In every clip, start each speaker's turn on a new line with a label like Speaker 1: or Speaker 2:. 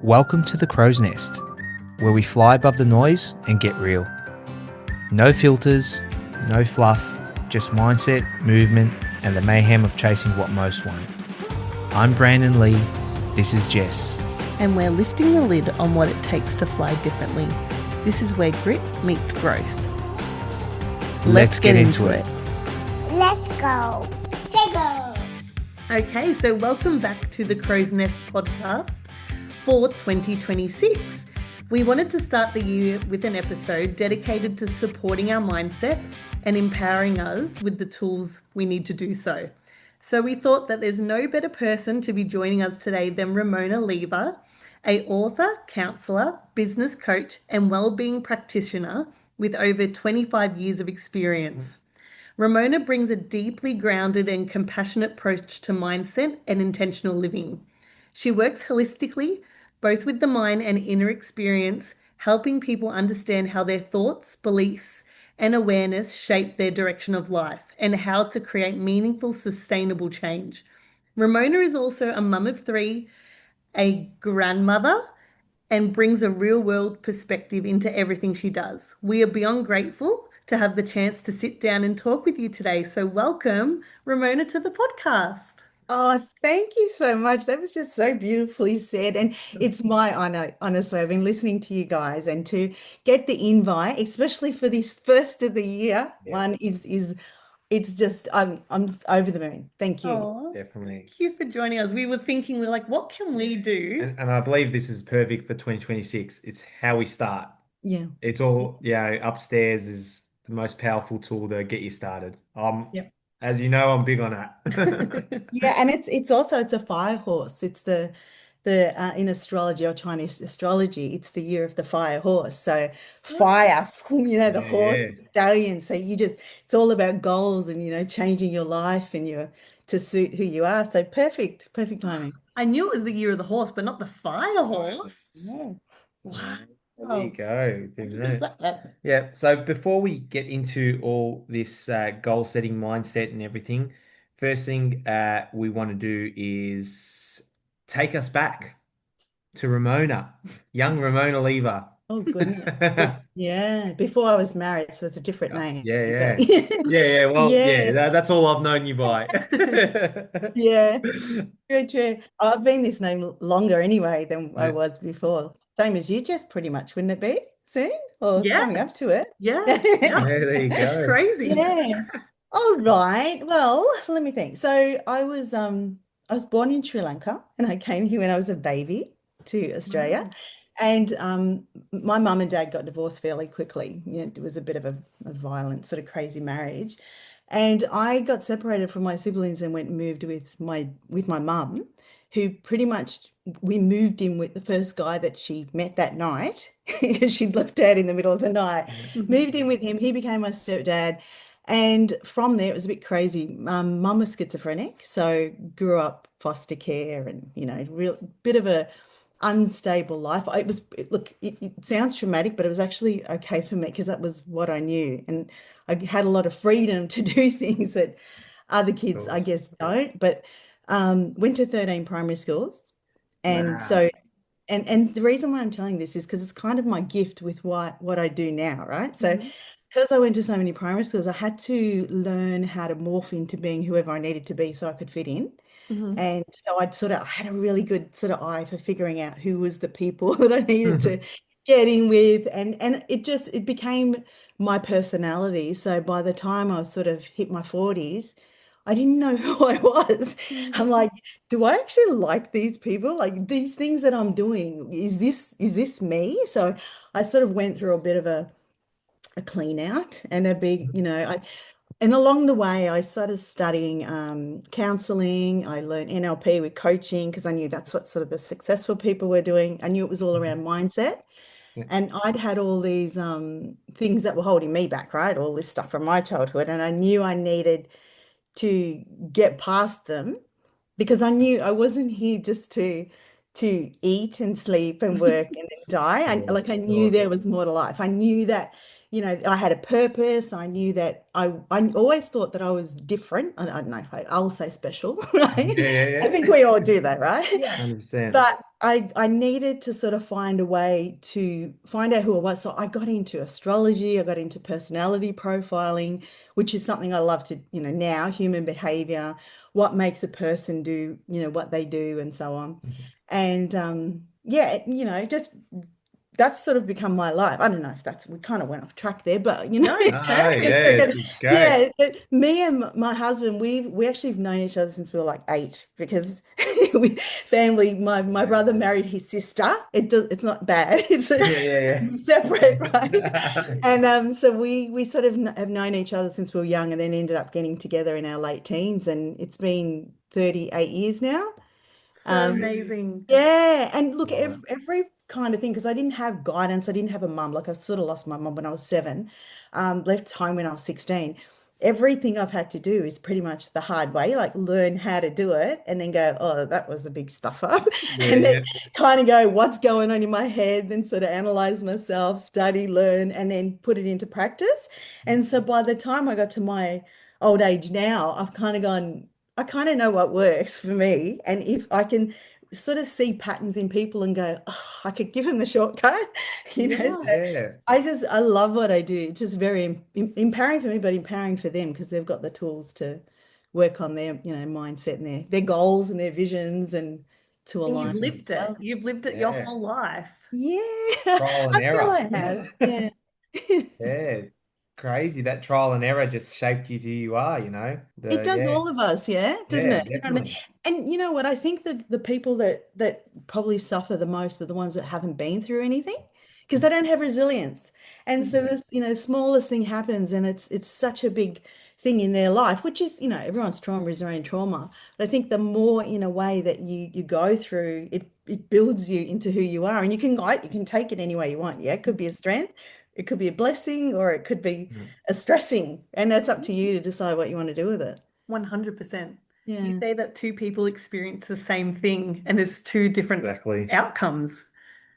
Speaker 1: Welcome to the Crow's Nest, where we fly above the noise and get real. No filters, no fluff, just mindset, movement, and the mayhem of chasing what most want. I'm Brandon Lee, this is Jess.
Speaker 2: And we're lifting the lid on what it takes to fly differently. This is where grit meets growth.
Speaker 1: Let's get into it.
Speaker 3: Let's go. Say go.
Speaker 2: Okay, so welcome back to the Crow's Nest podcast for 2026. We wanted to start the year with an episode dedicated to supporting our mindset and empowering us with the tools we need to do so. So we thought that there's no better person to be joining us today than Ramona Lever, a author, counsellor, business coach, and wellbeing practitioner with over 25 years of experience. Ramona brings a deeply grounded and compassionate approach to mindset and intentional living. She works holistically, both with the mind and inner experience, helping people understand how their thoughts, beliefs, and awareness shape their direction of life and how to create meaningful, sustainable change. Ramona is also a mum of three, a grandmother, and brings a real-world perspective into everything she does. We are beyond grateful to have the chance to sit down and talk with you today. So welcome, Ramona, to the podcast.
Speaker 4: Oh, thank you so much. That was just so beautifully said. And it's my honor, honestly. I've been listening to you guys, and to get the invite, especially for this first of the year one, is it's just I'm over the moon. Thank you.
Speaker 2: Oh,
Speaker 1: Definitely.
Speaker 2: thank you for joining us. We were thinking, we're like, what can we do?
Speaker 1: And I believe this is perfect for 2026. It's how we start.
Speaker 4: Yeah.
Speaker 1: It's all, upstairs is the most powerful tool to get you started.
Speaker 4: Yep.
Speaker 1: As you know, I'm big on that.
Speaker 4: Yeah, and it's also a fire horse. It's the in astrology or Chinese astrology, it's the year of the fire horse. So fire, the horse,
Speaker 1: Yeah.
Speaker 4: the stallion. So it's all about goals and changing your life and to suit who you are. So perfect timing.
Speaker 2: I knew it was the year of the horse, but not the fire horse.
Speaker 4: Yeah.
Speaker 2: Wow.
Speaker 1: There you go. Didn't know.
Speaker 2: That.
Speaker 1: Yeah. So before we get into all this goal setting mindset and everything, first thing we want to do is take us back to Ramona, young Ramona Lever.
Speaker 4: Oh goodness. Yeah. Before I was married, so it's a different name.
Speaker 1: Yeah.
Speaker 4: But-
Speaker 1: Yeah. Well,
Speaker 4: Yeah.
Speaker 1: that's all I've known you by.
Speaker 4: Yeah. True. I've been this name longer anyway than I was before. Same as you, Jess, pretty much, wouldn't it be soon or
Speaker 2: Yeah.
Speaker 4: coming up to it?
Speaker 2: Yeah.
Speaker 1: Yeah, there you go.
Speaker 2: Crazy.
Speaker 4: Yeah. All right. Well, let me think. So I was born in Sri Lanka, and I came here when I was a baby to Australia.
Speaker 2: Wow.
Speaker 4: And my mum and dad got divorced fairly quickly. It was a bit of a violent, sort of crazy marriage. And I got separated from my siblings and went and moved with my mum, who pretty much we moved in with the first guy that she met that night because she'd left dad in the middle of the night. Moved in with him. He became my stepdad. And from there, it was a bit crazy. Mum was schizophrenic, so grew up foster care and, real bit of a unstable life. It sounds traumatic, but it was actually okay for me because that was what I knew. And I had a lot of freedom to do things that other kids, I guess, don't. But went to 13 primary schools. And
Speaker 1: Wow.
Speaker 4: so, and the reason why I'm telling this is because it's kind of my gift with what I do now, right? So because I went to so many primary schools, I had to learn how to morph into being whoever I needed to be so I could fit in. And so I had a really good sort of eye for figuring out who was the people that I needed to get in with. And it became my personality. So by the time I sort of hit my 40s, I didn't know who I was. I'm like, do I actually like these people? Like these things that I'm doing, is this me? So I sort of went through a bit of a clean out and a big, and along the way, I started studying counseling. I learned NLP with coaching because I knew that's what sort of the successful people were doing. I knew it was all around mindset.
Speaker 1: Yeah.
Speaker 4: And I'd had all these things that were holding me back, right? All this stuff from my childhood. And I knew I needed to get past them because I knew I wasn't here just to eat and sleep and work and then die. I knew there was more to life. I knew that I had a purpose. I knew that I always thought that I was different. I don't know, I'll say special, right?
Speaker 1: Yeah, yeah,
Speaker 4: I
Speaker 1: yeah.
Speaker 4: think we all do that, right?
Speaker 2: Yeah.
Speaker 1: 100%.
Speaker 4: But I needed to sort of find a way to find out who I was. So I got into astrology, I got into personality profiling, which is something I love to, now, human behavior, what makes a person do, what they do and so on. And yeah, just that's sort of become my life. I don't know if that's we kind of went off track there, but
Speaker 2: No,
Speaker 1: No, no,
Speaker 2: perfect.
Speaker 1: yeah, it's great.
Speaker 4: yeah, me and my husband, we actually have known each other since we were like 8 because family. My brother married his sister. It's not bad. It's
Speaker 1: Yeah, yeah,
Speaker 4: separate, right?
Speaker 1: yeah.
Speaker 4: And so we sort of have known each other since we were young, and then ended up getting together in our late teens, and it's been 38 years now.
Speaker 2: So
Speaker 4: Um,
Speaker 2: amazing.
Speaker 4: yeah, and look,
Speaker 1: Love it.
Speaker 4: every kind of thing, because I didn't have guidance, I didn't have a mum. Like I sort of lost my mum when I was 7, left home when I was 16. Everything I've had to do is pretty much the hard way, like learn how to do it and then go, oh, that was a big stuff up.
Speaker 1: Yeah,
Speaker 4: And then
Speaker 1: yeah.
Speaker 4: kind of go, what's going on in my head, then sort of analyze myself, study, learn, and then put it into practice. And so by the time I got to my old age now, I've kind of gone, I kind of know what works for me. And if I can sort of see patterns in people and go, oh, I could give him the shortcut,
Speaker 2: Yeah.
Speaker 4: So
Speaker 1: Yeah.
Speaker 4: I love what I do. It's just very empowering for me, but empowering for them because they've got the tools to work on their, mindset and their goals and their visions and to
Speaker 2: And you've
Speaker 4: align with
Speaker 2: lived it.
Speaker 4: themselves.
Speaker 2: You've lived it your
Speaker 1: Yeah.
Speaker 2: whole life.
Speaker 4: Yeah,
Speaker 1: Trial and
Speaker 4: I feel
Speaker 1: error.
Speaker 4: I have. Yeah.
Speaker 1: Yeah. Crazy. That trial and error just shaped you to who you are,
Speaker 4: It does
Speaker 1: Yeah.
Speaker 4: all of us, yeah, doesn't
Speaker 1: Yeah,
Speaker 4: it? You know what I mean?
Speaker 1: definitely.
Speaker 4: And you know what? I think that the people that probably suffer the most are the ones that haven't been through anything because they don't have resilience. And so
Speaker 1: Yeah.
Speaker 4: this, smallest thing happens and it's such a big thing in their life, which is, everyone's trauma is their own trauma. But I think the more in a way that you go through, it builds you into who you are. And you can take it any way you want. Yeah, it could be a strength, it could be a blessing, or it could be
Speaker 1: Mm.
Speaker 4: a stressing. And that's up to you to decide what you want to do with it.
Speaker 2: 100%. You
Speaker 4: Yeah,
Speaker 2: say that two people experience the same thing and there's two different
Speaker 1: Exactly.
Speaker 2: outcomes.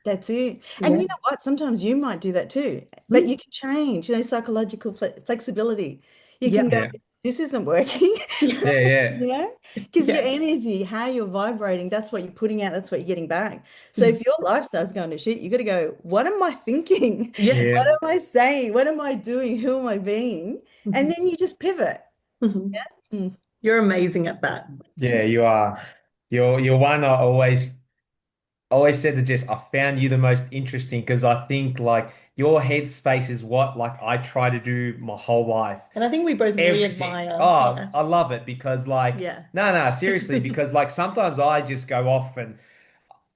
Speaker 4: that's it. And
Speaker 2: Yeah.
Speaker 4: you know what? Sometimes you might do that too, but
Speaker 2: Mm.
Speaker 4: you can change, psychological flexibility. You can
Speaker 2: Yep.
Speaker 4: go,
Speaker 1: Yeah.
Speaker 4: this isn't working,
Speaker 2: Yeah.
Speaker 1: Yeah, yeah.
Speaker 4: because your
Speaker 2: Yeah.
Speaker 4: energy, how you're vibrating, that's what you're putting out, that's what you're getting back. So
Speaker 2: Mm.
Speaker 4: if your life starts going to shit, you got to go, what am I thinking?
Speaker 2: Yeah.
Speaker 4: What
Speaker 1: Yeah.
Speaker 4: am I saying? What am I doing? Who am I being? And
Speaker 2: Mhm.
Speaker 4: then you just pivot.
Speaker 2: Mhm.
Speaker 4: Mm.
Speaker 2: You're amazing at that.
Speaker 1: Yeah, you are. You're one I always said that just I found you the most interesting because I think like your headspace is what like I try to do my whole life.
Speaker 2: And I think we both really
Speaker 1: Everything.
Speaker 2: admire.
Speaker 1: Oh,
Speaker 2: Yeah.
Speaker 1: I love it because like
Speaker 2: Yeah.
Speaker 1: no, seriously, because like sometimes I just go off and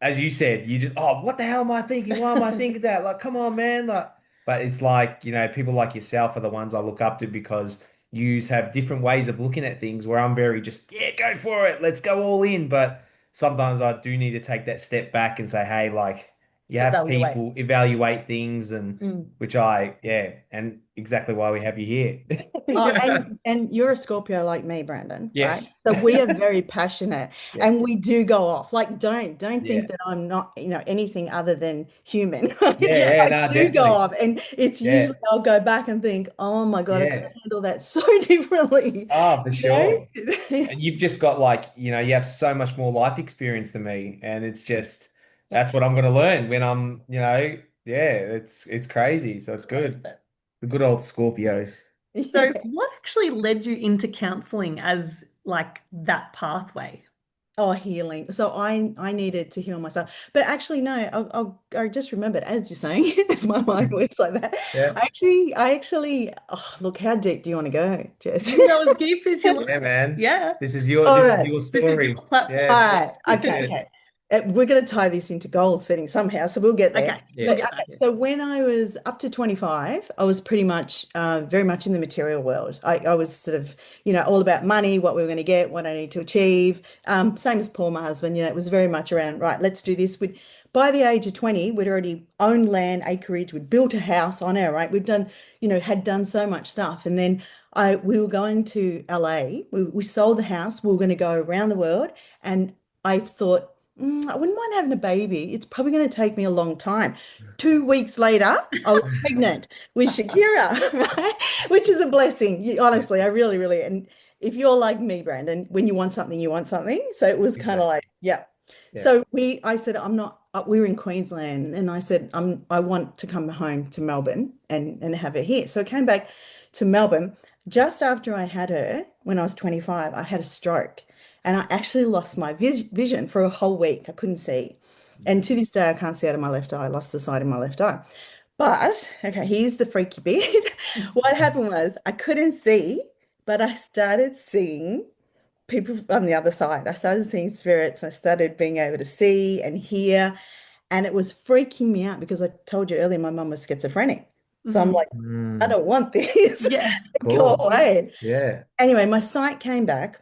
Speaker 1: as you said, you just, oh, what the hell am I thinking? Why am I thinking that? Like, come on, man. Like, but it's like, people like yourself are the ones I look up to because you have different ways of looking at things where I'm very just, yeah, go for it. Let's go all in. But sometimes I do need to take that step back and say, hey, like, you have
Speaker 2: Evaluate.
Speaker 1: people evaluate things and
Speaker 2: Mm.
Speaker 1: which yeah, and exactly why we have you here.
Speaker 4: Oh, and you're a Scorpio like me, Brandon, right?
Speaker 1: Yes.
Speaker 4: So we are very passionate
Speaker 1: Yeah.
Speaker 4: and we do go off. Like don't think
Speaker 1: Yeah.
Speaker 4: that I'm not, anything other than human. Right?
Speaker 1: Yeah. Yeah.
Speaker 4: I
Speaker 1: No,
Speaker 4: do go
Speaker 1: definitely.
Speaker 4: off and it's
Speaker 1: Yeah.
Speaker 4: usually I'll go back and think, oh my God, I could
Speaker 1: Yeah.
Speaker 4: handle that so differently.
Speaker 1: Oh, for
Speaker 4: You
Speaker 1: sure. And you've just got like, you have so much more life experience than me. And it's just
Speaker 4: Yeah.
Speaker 1: that's what I'm gonna learn when I'm, yeah, it's crazy. So it's
Speaker 2: Love
Speaker 1: good.
Speaker 2: it.
Speaker 1: The good old Scorpios.
Speaker 2: So,
Speaker 4: Yeah.
Speaker 2: what actually led you into counseling as like that pathway?
Speaker 4: Oh, healing. So I needed to heal myself. But actually, no, I just remembered, as you're saying, as my mind works like that.
Speaker 1: Yeah.
Speaker 4: Oh, look, how deep do you want to go, Jess?
Speaker 2: That was deep as you
Speaker 1: Yeah, man.
Speaker 2: Yeah.
Speaker 4: All
Speaker 1: This is
Speaker 4: right.
Speaker 1: your
Speaker 2: This is
Speaker 1: story.
Speaker 2: your platform.
Speaker 4: All
Speaker 1: Yeah.
Speaker 4: right. Okay.
Speaker 1: Yeah.
Speaker 4: Okay. We're going to tie this into goal setting somehow, so we'll get there.
Speaker 2: Okay,
Speaker 1: Yeah.
Speaker 2: we'll
Speaker 4: But
Speaker 2: get
Speaker 4: okay,
Speaker 2: back here.
Speaker 4: so when I was up to 25, I was pretty much very much in the material world. I was sort of, all about money, what we were going to get, what I need to achieve. Same as Paul, my husband, it was very much around, right, let's do this. By the age of 20, we'd already owned land, acreage, we'd built a house on our, right? We'd done, had done so much stuff. And then we were going to LA. We sold the house. We were going to go around the world. And I thought, I wouldn't mind having a baby. It's probably going to take me a long time. 2 weeks later, I was pregnant with Shakira, right? Which is a blessing. Honestly, I really, really. And if you're like me, Brandon, when you want something, you want something. So it was kind of
Speaker 1: Exactly.
Speaker 4: like, yeah.
Speaker 1: Yeah.
Speaker 4: So I said, I'm not, we were in Queensland, and I said, I want to come home to Melbourne and have her here. So I came back to Melbourne just after I had her when I was 25. I had a stroke. And I actually lost my vision for a whole week. I couldn't see. And to this day, I can't see out of my left eye. I lost the sight of my left eye. But, okay, here's the freaky bit. What happened was I couldn't see, but I started seeing people on the other side. I started seeing spirits. I started being able to see and hear. And it was freaking me out because I told you earlier my mum was schizophrenic. So I'm
Speaker 2: Mhm.
Speaker 4: like, I
Speaker 1: Mm,
Speaker 4: don't want this.
Speaker 2: Yeah.
Speaker 4: Go
Speaker 1: cool.
Speaker 4: away.
Speaker 1: Yeah.
Speaker 4: Anyway, my sight came back.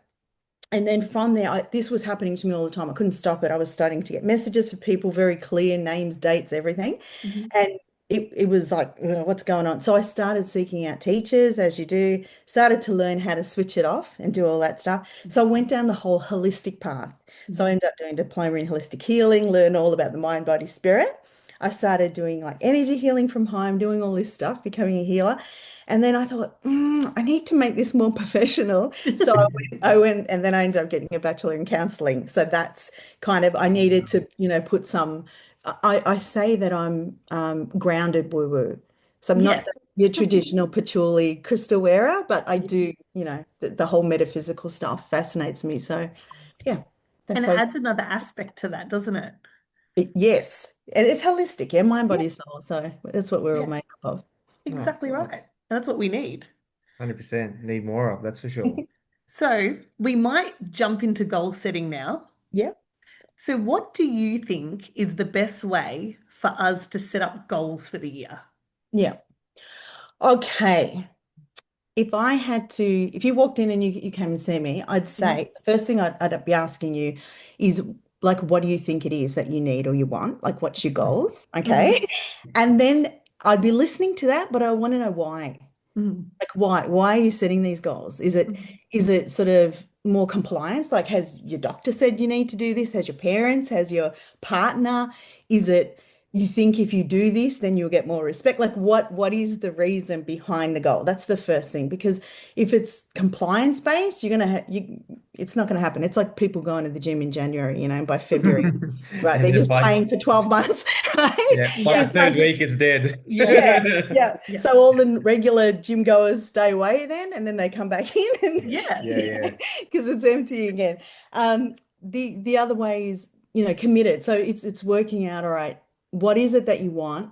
Speaker 4: And then from there, this was happening to me all the time. I couldn't stop it. I was starting to get messages for people, very clear names, dates, everything.
Speaker 2: Mhm.
Speaker 4: And it was like, "Ugh, what's going on?" So I started seeking out teachers, as you do, started to learn how to switch it off and do all that stuff. So I went down the whole holistic path. So I
Speaker 2: Mhm.
Speaker 4: ended up doing a diploma in holistic healing, learned all about the mind, body, spirit. I started doing like energy healing from home, doing all this stuff, becoming a healer. And then I thought, I need to make this more professional. So I went, and then I ended up getting a bachelor in counseling. So that's kind of, I needed to, put some, I say that I'm grounded woo-woo. So I'm not
Speaker 2: Yeah.
Speaker 4: your traditional patchouli crystal wearer, but I do, the whole metaphysical stuff fascinates me. So yeah,
Speaker 2: And
Speaker 4: that's
Speaker 2: it
Speaker 4: why,
Speaker 2: adds another aspect to that, doesn't it?
Speaker 4: yes. And it's holistic, yeah, mind,
Speaker 2: Yeah.
Speaker 4: body, soul. So that's what we're all
Speaker 2: Yeah.
Speaker 4: made up of.
Speaker 1: Oh,
Speaker 2: Exactly right.
Speaker 1: nice.
Speaker 2: And that's what we need.
Speaker 1: 100% need more of, that's for sure.
Speaker 2: So we might jump into goal setting now.
Speaker 4: Yeah,
Speaker 2: So, what do you think is the best way for us to set up goals for the year?
Speaker 4: yeah. Okay. If you walked in and you came and see me, I'd
Speaker 2: Mhm.
Speaker 4: say the first thing I'd be asking you is like, what do you think it is that you need or you want? Like, what's your goals?
Speaker 2: Mhm.
Speaker 4: Okay. And then I'd be listening to that, but I want to know why.
Speaker 2: Mhm.
Speaker 4: Like why are you setting these goals? Is it sort of more compliance? Like has your doctor said you need to do this? Has your parents? Has your partner? Is it you think if you do this, then you'll get more respect? Like what is the reason behind the goal? That's the first thing. Because if it's compliance based, you're gonna it's not gonna happen. It's like people going to the gym in January, by February, right?
Speaker 1: And
Speaker 4: They're
Speaker 1: then
Speaker 4: just paying for 12 months, right?
Speaker 1: yeah, by the
Speaker 2: Yeah.
Speaker 4: It's
Speaker 1: third
Speaker 4: like
Speaker 1: week, it's dead.
Speaker 4: yeah,
Speaker 2: Yeah.
Speaker 4: yeah.
Speaker 2: Yeah.
Speaker 4: So all the regular gym goers stay away then, and then they come back in, and
Speaker 2: Yeah.
Speaker 1: Yeah, yeah,
Speaker 4: because it's empty again. The other way is, committed. So it's working out, all right, what is it that you want?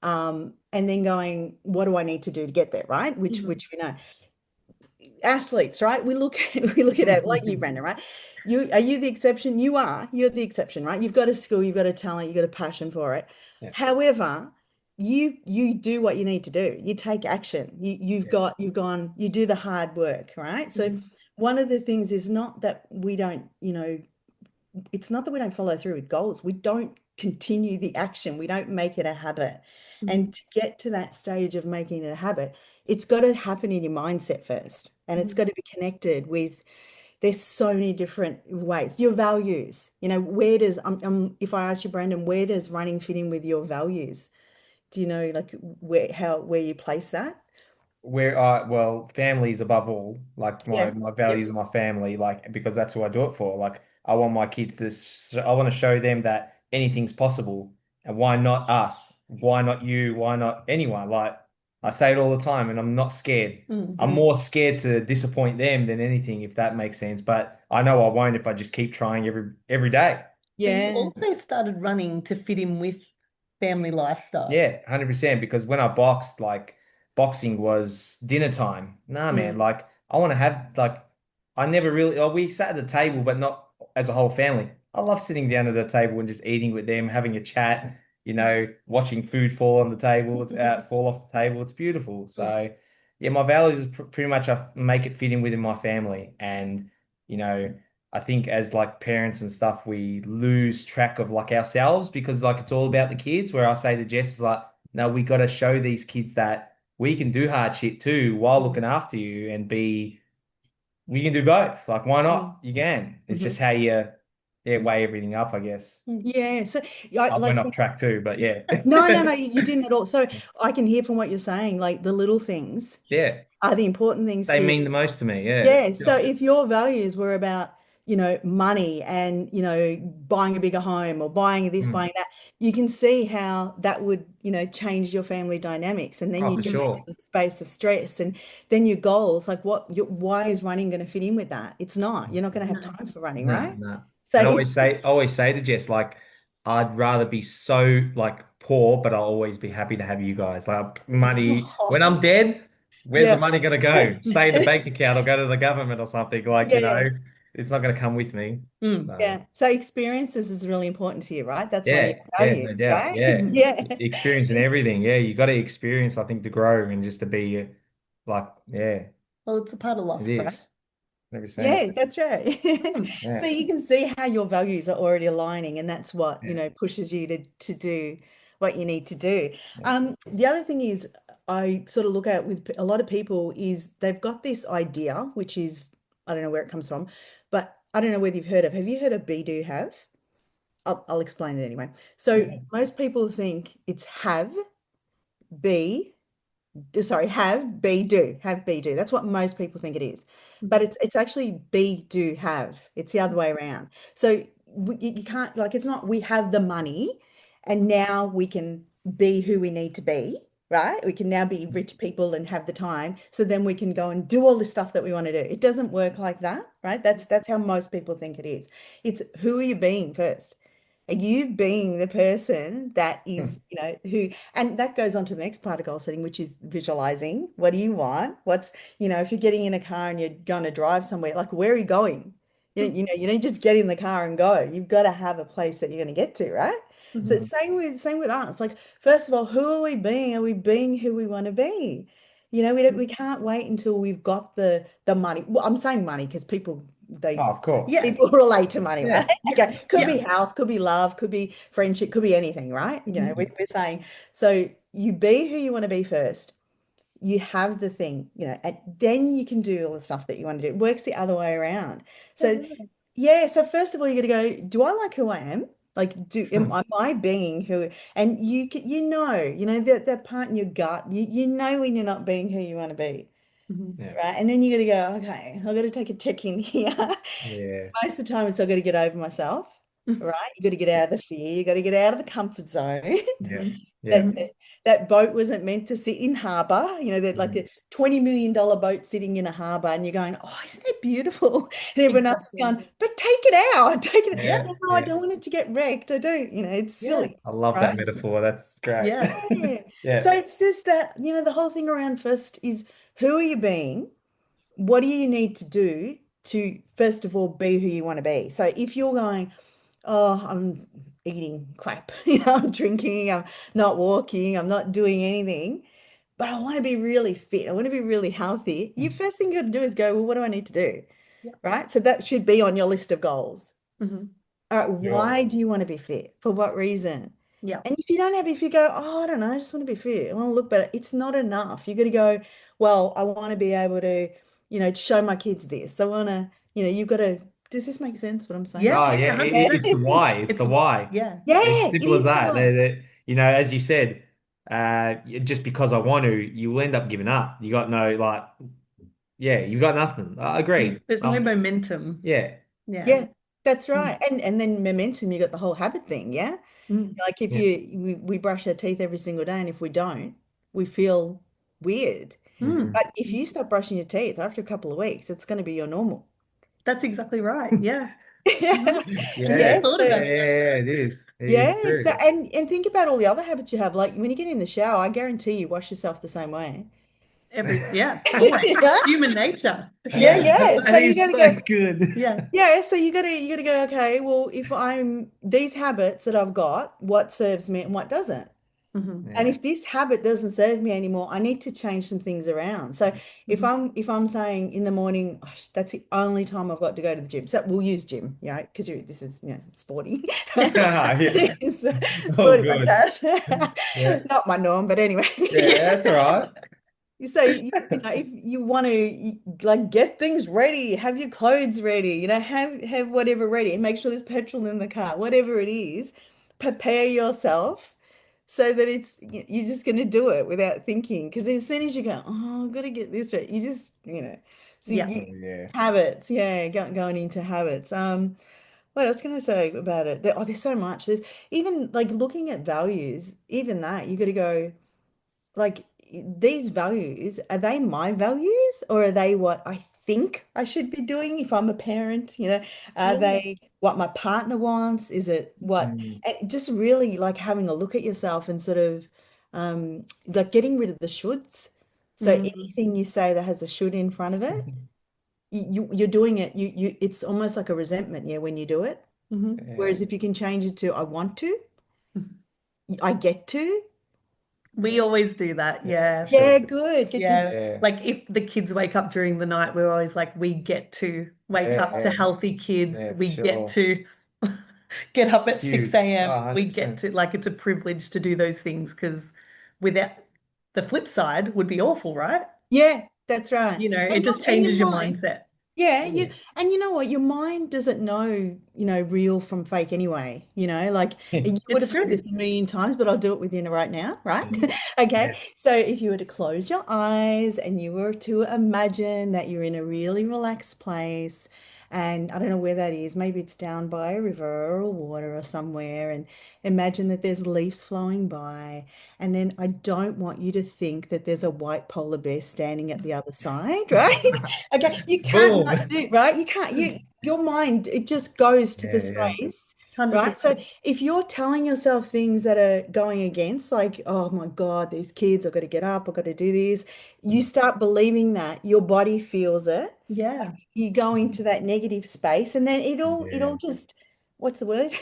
Speaker 4: And then going, what do I need to do to get there, right? Which
Speaker 2: Mhm.
Speaker 4: which we know athletes, right? We look at it like you, Brenda, right? Are you the exception? You're the exception, right? You've got a skill, you've got a talent, you've got a passion for it.
Speaker 1: yeah,
Speaker 4: However, you do what you need to do. You take action.
Speaker 1: yeah,
Speaker 4: You've gone, you do the hard work, right? So
Speaker 2: Mhm.
Speaker 4: one of the things is not that we don't, it's not that we don't follow through with goals. We don't continue the action. We don't make it a habit.
Speaker 2: Mhm.
Speaker 4: And to get to that stage of making it a habit, it's got to happen in your mindset first. And it's
Speaker 2: Mhm.
Speaker 4: got to be connected with, there's so many different ways. Your values, where does, if I ask you, Brandon, where does running fit in with your values? Do you know, like, where you place that?
Speaker 1: where I well, family is above all. Like my
Speaker 4: Yeah.
Speaker 1: my
Speaker 4: Yep.
Speaker 1: values are my family, like because that's who I do it for. Like I want my kids to, I want to show them that anything's possible, and why not us? Why not you? Why not anyone? Like I say it all the time, and I'm not scared. I'm
Speaker 2: Mhm.
Speaker 4: Mm.
Speaker 1: more scared to disappoint them than anything, if that makes sense. But I know I won't if I just keep trying every day.
Speaker 2: So you
Speaker 4: Yeah.
Speaker 2: also started running to fit in with family lifestyle.
Speaker 1: Yeah, 100%. Because when I boxed, like boxing was dinner time. Nah, man,
Speaker 4: Mm.
Speaker 1: like I want to have like I never really we sat at the table, but not as a whole family. I love sitting down at the table and just eating with them, having a chat, watching food fall on the table, fall off the table. It's beautiful.
Speaker 2: Yeah.
Speaker 1: So yeah, my values is pretty much I make it fit in within my family. And you know, I think as like parents and stuff, we lose track of like ourselves because like it's all about the kids. Where I say to Jess is like, no, we got to show these kids that we can do hard shit too while
Speaker 2: Mm.
Speaker 1: looking after you and we can do both. Like, why
Speaker 2: Mm.
Speaker 1: not? You can. It's just
Speaker 2: Mhm.
Speaker 1: how yeah, weigh everything up, I guess.
Speaker 4: Yeah. So
Speaker 1: I
Speaker 4: like
Speaker 1: went
Speaker 4: from
Speaker 1: off track too, but yeah.
Speaker 4: no, you didn't at all. So I can hear from what you're saying, like the little things
Speaker 1: Yeah,
Speaker 4: are the important things
Speaker 1: they
Speaker 4: to you.
Speaker 1: mean the most to me. Yeah.
Speaker 4: Yeah, so
Speaker 1: Yeah.
Speaker 4: if your values were about, money and, buying a bigger home or buying this,
Speaker 1: Mm.
Speaker 4: buying that, you can see how that would, change your family dynamics. And then
Speaker 1: Oh,
Speaker 4: you
Speaker 1: for
Speaker 4: get into
Speaker 1: sure.
Speaker 4: the space of stress and then your goals, like why is running going to fit in with that? It's not. You're not going to have
Speaker 2: No.
Speaker 4: time for running,
Speaker 1: No,
Speaker 4: right?
Speaker 1: no.
Speaker 4: So
Speaker 1: And
Speaker 4: it's just,
Speaker 1: I always say to Jess, like, I'd rather be so like poor, but I'll always be happy to have you guys. Like money, when I'm dead, where's the
Speaker 4: yeah.
Speaker 1: money gonna go? Stay in the bank account or go to the government or something. Like,
Speaker 4: Yeah.
Speaker 1: it's not gonna come with me.
Speaker 2: Mm.
Speaker 1: No.
Speaker 4: Yeah. So experiences is really important to you, right? That's one of
Speaker 1: Yeah,
Speaker 4: your
Speaker 1: yeah, no
Speaker 4: values,
Speaker 1: doubt.
Speaker 4: right?
Speaker 1: Yeah.
Speaker 2: Mhm.
Speaker 4: Yeah.
Speaker 1: Experiencing everything. Yeah, you gotta experience, I think, to grow and just to be like, yeah,
Speaker 2: Well, it's a part of
Speaker 1: it
Speaker 2: life, right?
Speaker 1: is. 100%.
Speaker 4: Yeah, that's right.
Speaker 2: Mm.
Speaker 4: So
Speaker 1: Yeah.
Speaker 4: you can see how your values are already aligning, and that's what,
Speaker 1: Yeah.
Speaker 4: pushes you to do what you need to do.
Speaker 1: Yeah.
Speaker 4: The other thing is I sort of look at with a lot of people is they've got this idea, which is, I don't know where it comes from, but I don't know whether you've heard of, have you heard of be, do, have? I'll explain it anyway. So
Speaker 1: Yeah.
Speaker 4: most people think it's have, be, sorry, have, be, do, have, be, do. That's what most people think it is. But
Speaker 2: Mhm.
Speaker 4: it's actually be, do, have. It's the other way around. So you can't, like, it's not we have the money and now we can be who we need to be, right? We can now be rich people and have the time. So then we can go and do all the stuff that we want to do. It doesn't work like that, right? That's how most people think it is. It's who are you being first? Are you being the person that is, who, and that goes on to the next part of goal setting, which is visualizing. What do you want? If you're getting in a car and you're going to drive somewhere, like where are you going? You don't just get in the car and go. You've got to have a place that you're going to get to, right? So
Speaker 2: Mhm.
Speaker 4: same with us. Like, first of all, who are we being? Are we being who we want to be? We can't wait until we've got the money. Well, I'm saying money because
Speaker 1: Oh,
Speaker 4: they
Speaker 1: of course.
Speaker 2: Yeah.
Speaker 4: people relate to money,
Speaker 1: Yeah.
Speaker 4: right? Okay, could
Speaker 2: Yeah.
Speaker 4: be health, could be love, could be friendship, could be anything, right?
Speaker 2: Mhm.
Speaker 4: We're saying, so you be who you want to be first. You have the thing, and then you can do all the stuff that you want to do. It works the other way around.
Speaker 2: Yeah,
Speaker 4: So
Speaker 2: right.
Speaker 4: yeah, so first of all, you got to go, do I like who I am? Like, am I being who? And that part in your gut, you know when you're not being who you want to be,
Speaker 2: Mhm.
Speaker 1: Yeah.
Speaker 4: right? And then you got to go, okay, I've got to take a check in here.
Speaker 1: Yeah.
Speaker 4: Most of the time, it's I've got to get over myself,
Speaker 2: Mhm.
Speaker 4: right? You got to get out of the fear. You got to get out of the comfort zone.
Speaker 1: Yeah.
Speaker 2: Mhm.
Speaker 1: Yeah.
Speaker 4: That,
Speaker 2: Mhm.
Speaker 4: that that boat wasn't meant to sit in harbour. That like
Speaker 1: Mm.
Speaker 4: a $20 million boat sitting in a harbour, and you're going, "Oh, isn't it beautiful?" And everyone else is
Speaker 2: Exactly.
Speaker 4: going, "But take it out, take it."
Speaker 2: Yeah.
Speaker 1: Yeah.
Speaker 4: No, I
Speaker 1: Yeah.
Speaker 4: don't want it to get wrecked. I don't. It's
Speaker 2: Yeah.
Speaker 4: silly,
Speaker 1: I love that
Speaker 4: right?
Speaker 1: metaphor. That's great.
Speaker 2: Yeah.
Speaker 4: Yeah.
Speaker 1: Yeah.
Speaker 4: So it's just that the whole thing around first is who are you being? What do you need to do to first of all be who you want to be? So if you're going, oh, I'm eating crap, I'm drinking, I'm not walking, I'm not doing anything, but I want to be really fit, I want to be really healthy. You first thing you got to do is go, well, what do I need to do?
Speaker 2: Yeah.
Speaker 4: Right? So that should be on your list of goals.
Speaker 2: Mhm.
Speaker 4: All right,
Speaker 1: Sure.
Speaker 4: why do you want to be fit? For what reason?
Speaker 2: Yeah.
Speaker 4: And if you go, oh, I don't know, I just want to be fit, I want to look better, it's not enough. You got to go, well, I want to be able to, show my kids this. I want to, you've got to, does this make sense what I'm saying?
Speaker 2: Yeah.
Speaker 1: Oh,
Speaker 2: Yeah.
Speaker 1: yeah.
Speaker 4: Yeah.
Speaker 2: 100%.
Speaker 1: It's the why. It's
Speaker 2: It's
Speaker 1: the why.
Speaker 2: yeah.
Speaker 4: Yeah,
Speaker 1: It's
Speaker 4: it
Speaker 1: simple as
Speaker 4: is the
Speaker 1: that.
Speaker 4: one.
Speaker 1: As you said, just because I want to, you will end up giving up. You got no, like, yeah, you got nothing. Agreed.
Speaker 2: There's no momentum.
Speaker 1: Yeah.
Speaker 2: Yeah.
Speaker 4: Yeah, that's
Speaker 2: Mm.
Speaker 4: right. And then momentum, you got the whole habit thing, yeah?
Speaker 2: Mm.
Speaker 4: Like if
Speaker 1: Yeah.
Speaker 4: we brush our teeth every single day, and if we don't, we feel weird.
Speaker 2: Mm.
Speaker 1: Hmm.
Speaker 4: But if you stop brushing your teeth after a couple of weeks, it's going to be your normal.
Speaker 2: That's exactly right. Yeah.
Speaker 4: Yeah.
Speaker 2: I never
Speaker 1: Yeah.
Speaker 2: thought
Speaker 1: Yeah.
Speaker 2: about
Speaker 4: So
Speaker 2: it.
Speaker 1: Yeah. It is. It is
Speaker 4: yeah, so
Speaker 1: true.
Speaker 4: and think about all the other habits you have. Like when you get in the shower, I guarantee you wash yourself the same way.
Speaker 2: Yeah, always.
Speaker 4: Yeah,
Speaker 2: Human nature.
Speaker 4: yeah. So
Speaker 1: That
Speaker 4: you
Speaker 1: is
Speaker 4: got to
Speaker 1: so
Speaker 4: go.
Speaker 1: good.
Speaker 2: Yeah.
Speaker 4: Yeah, so you gotta go, okay, well, if I'm these habits that I've got, what serves me and what doesn't?
Speaker 2: Hmm.
Speaker 4: And
Speaker 1: Yeah.
Speaker 4: if this habit doesn't serve me anymore, I need to change some things around. So if
Speaker 2: Hmm.
Speaker 4: I'm saying in the morning, "Gosh, that's the only time I've got to go to the gym." So we'll use gym, because this is sporty.
Speaker 1: Yeah.
Speaker 4: It's a
Speaker 1: Oh,
Speaker 4: sporty
Speaker 1: good.
Speaker 4: podcast.
Speaker 1: Yeah.
Speaker 4: Not my norm, but anyway.
Speaker 1: Yeah. That's all right.
Speaker 4: So if you want to like get things ready, have your clothes ready, have whatever ready, and make sure there's petrol in the car, whatever it is, prepare yourself so that you're just going to do it without thinking. Because as soon as you go, oh, I've got to get this right, you just, so
Speaker 2: Yeah.
Speaker 4: you
Speaker 1: Oh, yeah.
Speaker 4: habits, yeah, going into habits. What else can I say about it? There's so much. There's even like looking at values, even that you got to go like these values, are they my values or are they what I think I should be doing if I'm a parent? Are
Speaker 2: Yeah.
Speaker 4: they what my partner wants? Is it what,
Speaker 1: Mm.
Speaker 4: and just really like having a look at yourself and sort of like getting rid of the shoulds. So
Speaker 2: Mm,
Speaker 4: anything you say that has a should in front of it, you're doing it, it's almost like a resentment, yeah, when you do it.
Speaker 2: mhm.
Speaker 1: Yeah.
Speaker 4: Whereas if you can change it to I want to, I get to,
Speaker 2: We always do that.
Speaker 1: Yeah,
Speaker 2: Yeah.
Speaker 1: for sure.
Speaker 4: yeah, good, get to,
Speaker 2: Yeah.
Speaker 1: Yeah.
Speaker 2: Like if the kids wake up during the night, we're always like, we get to wake
Speaker 1: Yeah.
Speaker 2: up to
Speaker 1: Yeah.
Speaker 2: healthy kids.
Speaker 1: Yeah, for
Speaker 2: We get
Speaker 1: sure.
Speaker 2: to get up at 6
Speaker 1: Huge. Oh,
Speaker 2: a.m. We get
Speaker 1: 100%.
Speaker 2: to, like, it's a privilege to do those things because without the flip side would be awful, right?
Speaker 4: yeah, that's right.
Speaker 2: It just
Speaker 4: And your
Speaker 2: changes your
Speaker 4: mind,
Speaker 2: mindset.
Speaker 4: yeah,
Speaker 1: Yeah.
Speaker 4: and you know what? Your mind doesn't know, real from fake anyway. Like you would
Speaker 2: It's
Speaker 4: have heard
Speaker 2: true.
Speaker 4: this a million times, but I'll do it with you right now, right? Okay.
Speaker 1: Yeah.
Speaker 4: So if you were to close your eyes and you were to imagine that you're in a really relaxed place, and I don't know where that is, maybe it's down by a river or water or somewhere, and imagine that there's leaves flowing by. And then I don't want you to think that there's a white polar bear standing at the other side, right? Okay, you can't
Speaker 1: Boom.
Speaker 4: not do, right? You can't, your mind, it just goes to the
Speaker 1: Yeah, yeah.
Speaker 4: space, right? So
Speaker 2: 100%.
Speaker 4: if you're telling yourself things that are going against, like, oh my God, these kids, I've got to get up, I've got to do this, you start believing that, your body feels it,
Speaker 2: Yeah.
Speaker 4: you go into that negative space, and then
Speaker 1: Yeah.
Speaker 4: it'll just, what's the word?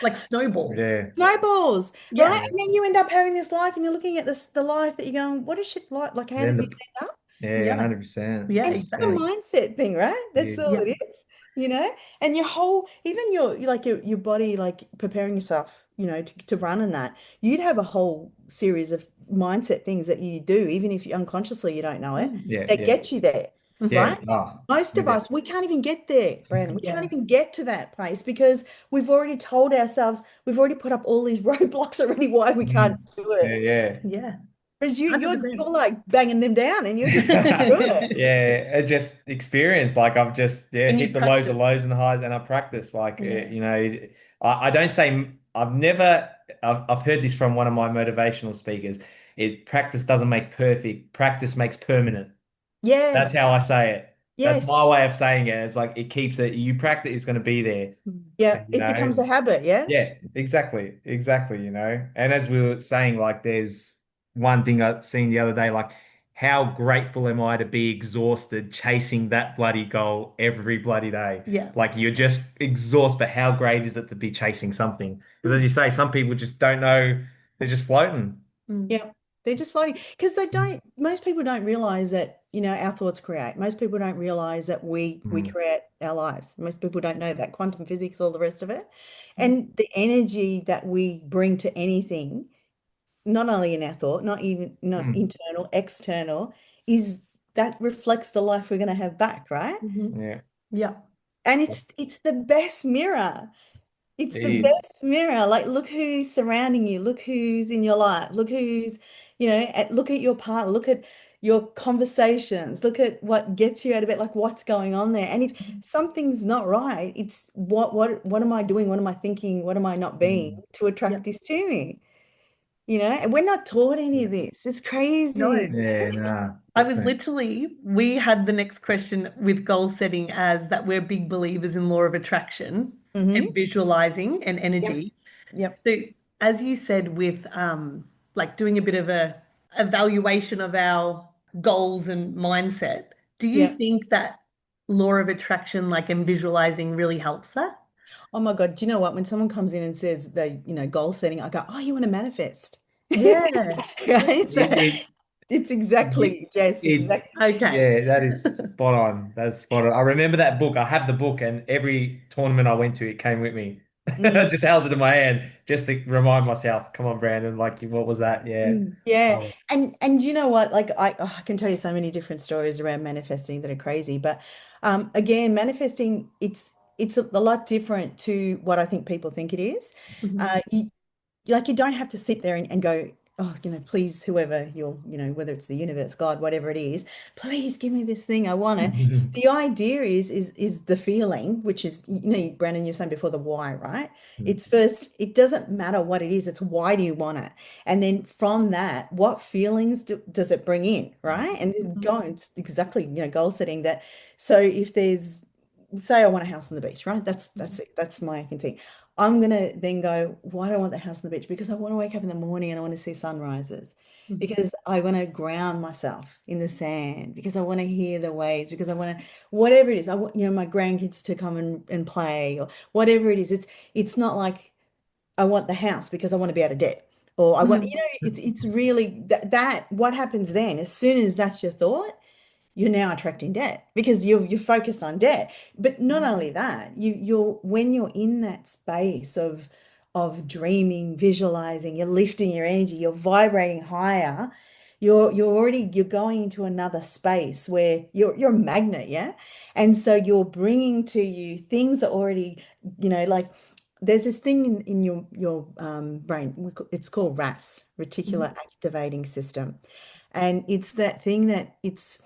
Speaker 2: Like snowball.
Speaker 1: Yeah.
Speaker 4: Snowballs, right?
Speaker 2: Yeah.
Speaker 1: Yeah.
Speaker 4: And then you end up having this life and you're looking at the life that you're going, what is shit like? Like, how
Speaker 1: Then
Speaker 4: did this
Speaker 1: the
Speaker 4: end up?
Speaker 1: yeah,
Speaker 2: Yeah.
Speaker 1: 100%.
Speaker 2: Yeah,
Speaker 4: And it's a
Speaker 1: Yeah.
Speaker 2: exactly.
Speaker 4: mindset thing, right? That's
Speaker 1: Huge.
Speaker 4: all
Speaker 2: Yeah.
Speaker 4: it is, you know? And your whole, even your body, like preparing yourself, to run and that, you'd have a whole series of mindset things that you do, even if you unconsciously you don't know it,
Speaker 2: Mm.
Speaker 1: Yeah,
Speaker 4: that
Speaker 1: yeah.
Speaker 4: get you there,
Speaker 1: Yeah.
Speaker 2: Mhm.
Speaker 4: right?
Speaker 1: Oh,
Speaker 4: Most of
Speaker 1: yeah.
Speaker 4: us, we can't even get there, Brandon. We can't
Speaker 2: Yeah.
Speaker 4: even get to that place because we've already told ourselves, we've already put up all these roadblocks already why we can't
Speaker 1: Mm.
Speaker 4: do
Speaker 1: Yeah,
Speaker 4: it.
Speaker 1: yeah.
Speaker 2: Yeah.
Speaker 4: Whereas you're
Speaker 2: 100%.
Speaker 4: like banging them down and you're just going through it.
Speaker 1: Yeah, it just experience like I've just
Speaker 2: And
Speaker 1: hit
Speaker 2: you
Speaker 1: the lows of
Speaker 2: practice.
Speaker 1: lows and the highs and I practice like
Speaker 2: Yeah.
Speaker 1: I don't say I've never I've heard this from one of my motivational speakers. It practice doesn't make perfect, practice makes permanent.
Speaker 4: Yeah.
Speaker 1: That's how I say it. That's
Speaker 4: Yes.
Speaker 1: my way of saying it. It's like it keeps it, you practice, it's going to be there.
Speaker 4: Yeah.
Speaker 1: And,
Speaker 4: It becomes a habit. Yeah.
Speaker 1: yeah, exactly. Exactly, And as we were saying, like there's one thing I seen the other day, like how grateful am I to be exhausted chasing that bloody goal every bloody day?
Speaker 2: Yeah.
Speaker 1: Like you're just exhausted, but how great is it to be chasing something? Because as you say, some people just don't know, they're just floating.
Speaker 2: Mm.
Speaker 4: Yeah. They're just floating because most people don't realize that, our thoughts create. Most people don't realize that we
Speaker 1: Mm,
Speaker 4: create our lives. Most people don't know that quantum physics, all the rest of it.
Speaker 2: Mm.
Speaker 4: And the energy that we bring to anything, not only in our thought, not
Speaker 1: mm,
Speaker 4: internal, external, is that reflects the life we're going to have back, right?
Speaker 2: Mhm.
Speaker 1: yeah,
Speaker 2: Yeah.
Speaker 4: And it's the best mirror. It's
Speaker 1: it
Speaker 4: the
Speaker 1: is.
Speaker 4: best mirror. Like, look who's surrounding you. Look who's in your life. Look who's, look at your partner. Look at your conversations. Look at what gets you out of bed. Like, what's going on there. And if something's not right, it's what am I doing? What am I thinking? What am I not being
Speaker 1: Mm,
Speaker 4: to
Speaker 2: Yeah.
Speaker 4: attract this to me? And we're not taught any of this. It's crazy.
Speaker 2: No.
Speaker 1: yeah, nah,
Speaker 2: I was
Speaker 1: definitely.
Speaker 2: literally, we had the next question with goal setting as that we're big believers in law of attraction and
Speaker 4: Hmm.
Speaker 2: visualizing and
Speaker 4: Yep.
Speaker 2: energy.
Speaker 4: Yep.
Speaker 2: So as you said, with like doing a bit of a evaluation of our goals and mindset, do you
Speaker 4: Yep.
Speaker 2: think that law of attraction, like and visualizing really helps that?
Speaker 4: Oh my God. Do you know what? When someone comes in and says they, goal setting, I go, oh, you want to manifest.
Speaker 2: Yeah.
Speaker 4: Right? So
Speaker 1: It,
Speaker 4: it's
Speaker 1: it,
Speaker 4: exactly, Jess,
Speaker 1: it,
Speaker 4: exactly.
Speaker 2: Okay.
Speaker 1: yeah, that is spot on. That's spot on. I remember that book. I have the book, and every tournament I went to, it came with me.
Speaker 4: Mm.
Speaker 1: Just held it in my hand just to remind myself, come on, Brandon, like what was that? Yeah.
Speaker 4: Yeah.
Speaker 1: Oh.
Speaker 4: And you know what? Like I can tell you so many different stories around manifesting that are crazy. But again, manifesting it's a lot different to what I think people think it is.
Speaker 2: Mhm.
Speaker 4: You like you don't have to sit there and go, oh, please, whoever you're, whether it's the universe, God, whatever it is, please give me this thing. I want it. The idea is the feeling, which is, Brandon, you're saying before the why, right? It's first, it doesn't matter what it is, it's why do you want it? And then from that, what feelings does it bring in, right? And then
Speaker 2: Mhm.
Speaker 4: it's exactly, goal setting that. So if there's say I want a house on the beach, right? That's it. That's my thing. I'm gonna then go, why do I want the house on the beach? Because I want to wake up in the morning and I want to see sunrises.
Speaker 2: Mhm.
Speaker 4: Because I want to ground myself in the sand, because I want to hear the waves, because I want to, whatever it is, I want, my grandkids to come and play or whatever it is. It's not like I want the house because I want to be out of debt. Or I want,
Speaker 2: Mhm.
Speaker 4: it's really that what happens then, as soon as that's your thought, you're now attracting debt because you're focused on debt. But not only that, you're when you're in that space of dreaming, visualizing, you're lifting your energy, you're vibrating higher, you're going into another space where you're a magnet, yeah? And so you're bringing to you things that already, like there's this thing in your brain, it's called RAS,
Speaker 2: Mhm.
Speaker 4: reticular activating system. And it's that thing that it's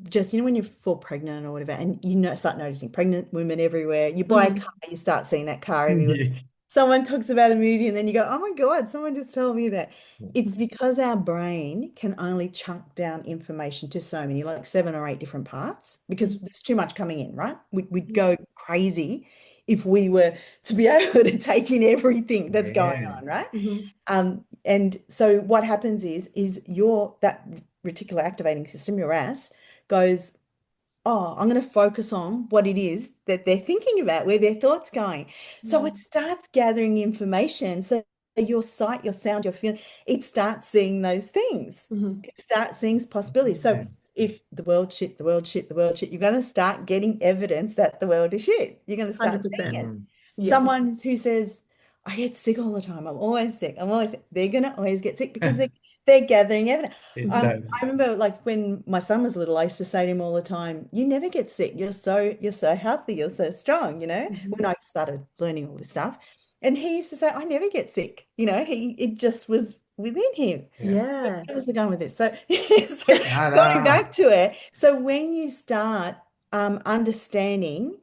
Speaker 4: just when you fall pregnant or whatever, and start noticing pregnant women everywhere. You buy a
Speaker 2: Mhm.
Speaker 4: car, you start seeing that car everywhere.
Speaker 1: Yeah.
Speaker 4: Someone talks about a movie, and then you go, "Oh my God, someone just told me that." It's because our brain can only chunk down information to so many, like 7 or 8 different parts, because
Speaker 2: Mhm.
Speaker 4: there's too much coming in, right? We'd
Speaker 2: Yeah.
Speaker 4: go crazy if we were to be able to take in everything that's going
Speaker 1: Yeah.
Speaker 4: on, right?
Speaker 2: Mhm.
Speaker 4: And so what happens is your that reticular activating system, your RAS, goes, oh, I'm going to focus on what it is that they're thinking about, where their thoughts going. So it
Speaker 2: Mhm.
Speaker 4: starts gathering information. So your sight, your sound, your feeling, it starts seeing those things.
Speaker 2: Mhm.
Speaker 4: It starts seeing possibilities. So
Speaker 1: Yeah.
Speaker 4: if the world shit, the world shit, the world shit, you're going to start getting evidence that the world is shit. You're going to start seeing
Speaker 2: 100%.
Speaker 4: it.
Speaker 1: Mm.
Speaker 2: Yeah.
Speaker 4: Someone who says, I get sick all the time. I'm always sick. I'm always sick. They're going to always get sick because they're gathering evidence.
Speaker 1: It
Speaker 2: Mhm.
Speaker 1: does.
Speaker 4: I remember like when my son was little, I used to say to him all the time, you never get sick. You're so healthy, you're so strong,
Speaker 2: Mhm.
Speaker 4: when I started learning all this stuff. And he used to say, I never get sick. It just was within him.
Speaker 1: Yeah.
Speaker 2: Yeah.
Speaker 4: Where was I going with this? So, so
Speaker 1: No,
Speaker 4: going
Speaker 1: no.
Speaker 4: back to it, so when you start understanding,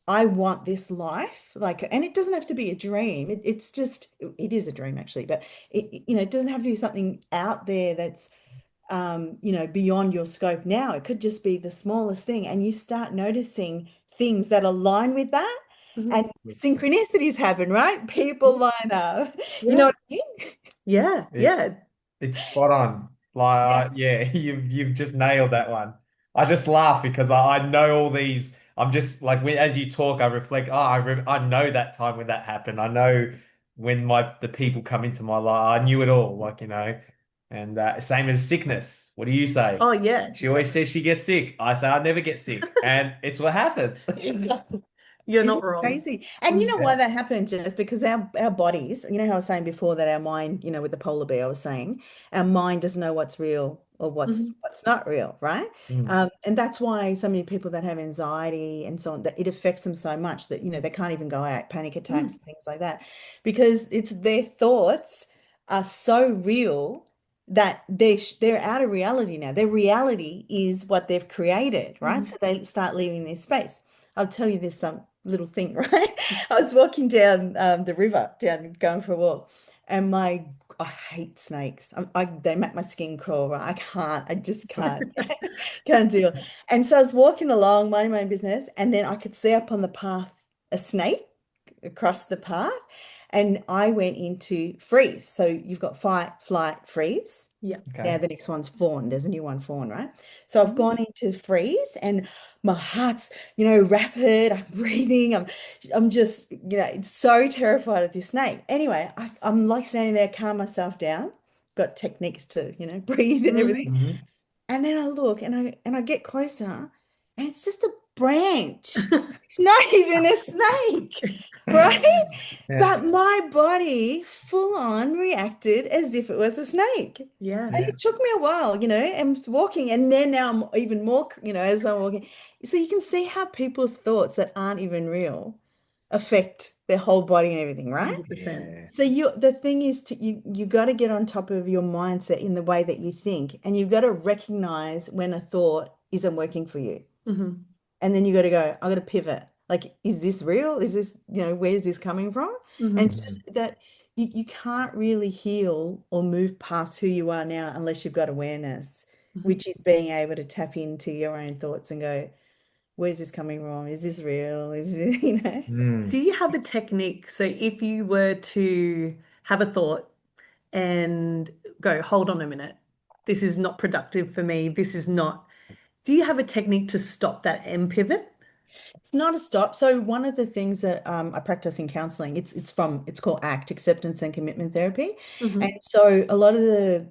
Speaker 4: I want this life, like, and it doesn't have to be a dream. It's just, it is a dream actually, but it doesn't have to be something out there that's beyond your scope now. It could just be the smallest thing, and you start noticing things that align with that,
Speaker 2: Mhm.
Speaker 4: and synchronicities happen, right? People line up. You know
Speaker 2: Yeah.
Speaker 4: what I mean?
Speaker 2: Yeah.
Speaker 1: It,
Speaker 2: Yeah.
Speaker 1: it's spot on.
Speaker 4: Yeah.
Speaker 1: Like, yeah, you've just nailed that one. I just laugh because I know all these. I'm just like as you talk, I reflect. Oh, I know that time when that happened. I know when the people come into my life. I knew it all. Like and same as sickness. What do you say?
Speaker 2: Oh, yeah.
Speaker 1: She always says she gets sick. I say I never get sick, and it's what happens.
Speaker 2: Exactly. You're
Speaker 4: Isn't
Speaker 2: not
Speaker 4: it
Speaker 2: wrong.
Speaker 4: crazy? And you know
Speaker 2: Mhm.
Speaker 4: why
Speaker 1: Yeah.
Speaker 4: that happens? Just because our bodies, how I was saying before that our mind, with the polar bear, I was saying our mind doesn't know what's real or what's
Speaker 2: Mhm.
Speaker 4: what's not real, right?
Speaker 1: Mm.
Speaker 4: And that's why so many people that have anxiety and so on, that it affects them so much that they can't even go out, panic attacks
Speaker 2: Mhm.
Speaker 4: and things like that, because it's their thoughts are so real that they're out of reality now. Their reality is what they've created, right?
Speaker 2: Mhm.
Speaker 4: So they start leaving their space. I'll tell you this little thing, right? I was walking down the river, down going for a walk, and I hate snakes. They make my skin crawl, right? I just can't, right? Can't deal. And so I was walking along, minding my own business, and then I could see up on the path a snake across the path, and I went into freeze. So you've got fight, flight, freeze.
Speaker 2: Yeah.
Speaker 4: Now
Speaker 1: Okay.
Speaker 4: the next one's fawn. There's a new one, fawn, right? So I've
Speaker 2: Mhm.
Speaker 4: gone into freeze, and my heart's, rapid. I'm breathing. I'm just, so terrified of this snake. Anyway, I'm like standing there, calm myself down. Got techniques to, breathe and everything.
Speaker 2: Mhm.
Speaker 1: Hmm.
Speaker 4: And then I look and I get closer, and it's just a branch. It's not even a snake, right?
Speaker 1: Yeah.
Speaker 4: But my body full on reacted as if it was a snake.
Speaker 2: Yeah.
Speaker 4: And
Speaker 1: Yeah.
Speaker 4: it took me a while, and walking, and then now I'm even more, as I'm walking. So you can see how people's thoughts that aren't even real affect their whole body and everything, right?
Speaker 2: 100%.
Speaker 1: Yeah.
Speaker 4: So the thing is you got to get on top of your mindset in the way that you think, and you've got to recognize when a thought isn't working for you.
Speaker 2: Hmm.
Speaker 4: And then you got to go, I got to pivot. Like, is this real? Is this, where's this coming from? And
Speaker 2: Hmm.
Speaker 4: it's just that you can't really heal or move past who you are now unless you've got awareness,
Speaker 2: Hmm.
Speaker 4: which is being able to tap into your own thoughts and go, where's this coming from? Is this real? Is it,
Speaker 2: Do you have a technique? So if you were to have a thought and go, hold on a minute, this is not productive for me. This is not. Do you have a technique to stop that and pivot?
Speaker 4: It's not a stop. So one of the things that I practice in counseling, it's called ACT, acceptance and commitment therapy. And
Speaker 2: Hmm.
Speaker 4: so a lot of the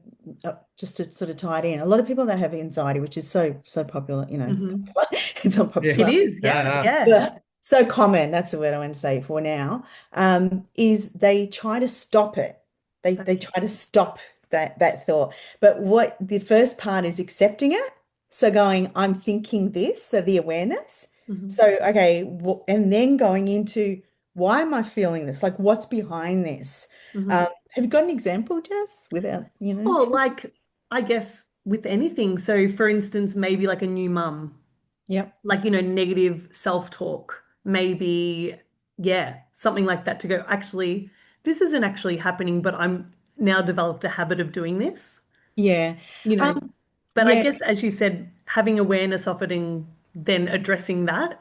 Speaker 4: just to sort of tie it in, a lot of people that have anxiety, which is so popular,
Speaker 2: Hmm.
Speaker 4: popular, it's not
Speaker 1: Yeah.
Speaker 2: It
Speaker 4: popular,
Speaker 2: is.
Speaker 1: No,
Speaker 2: Yeah.
Speaker 1: no.
Speaker 2: Yeah.
Speaker 4: but so common, that's the word I want to say for now, is they try to stop it. They
Speaker 2: Okay.
Speaker 4: try to stop that thought. But what the first part is accepting it. So going, I'm thinking this, so the awareness.
Speaker 2: Hmm.
Speaker 4: So, okay, and then going into why am I feeling this? Like, what's behind this?
Speaker 2: Hmm.
Speaker 4: Have you got an example, Jess, without,
Speaker 2: Or like, I guess with anything. So for instance, maybe like a new mum,
Speaker 4: Yep.
Speaker 2: like, negative self-talk, maybe, yeah, something like that to go, actually, this isn't actually happening, but I'm now developed a habit of doing this,
Speaker 4: Yeah.
Speaker 2: you know.
Speaker 4: Um,
Speaker 2: But I
Speaker 4: yeah.
Speaker 2: guess, as you said, having awareness of it and then addressing that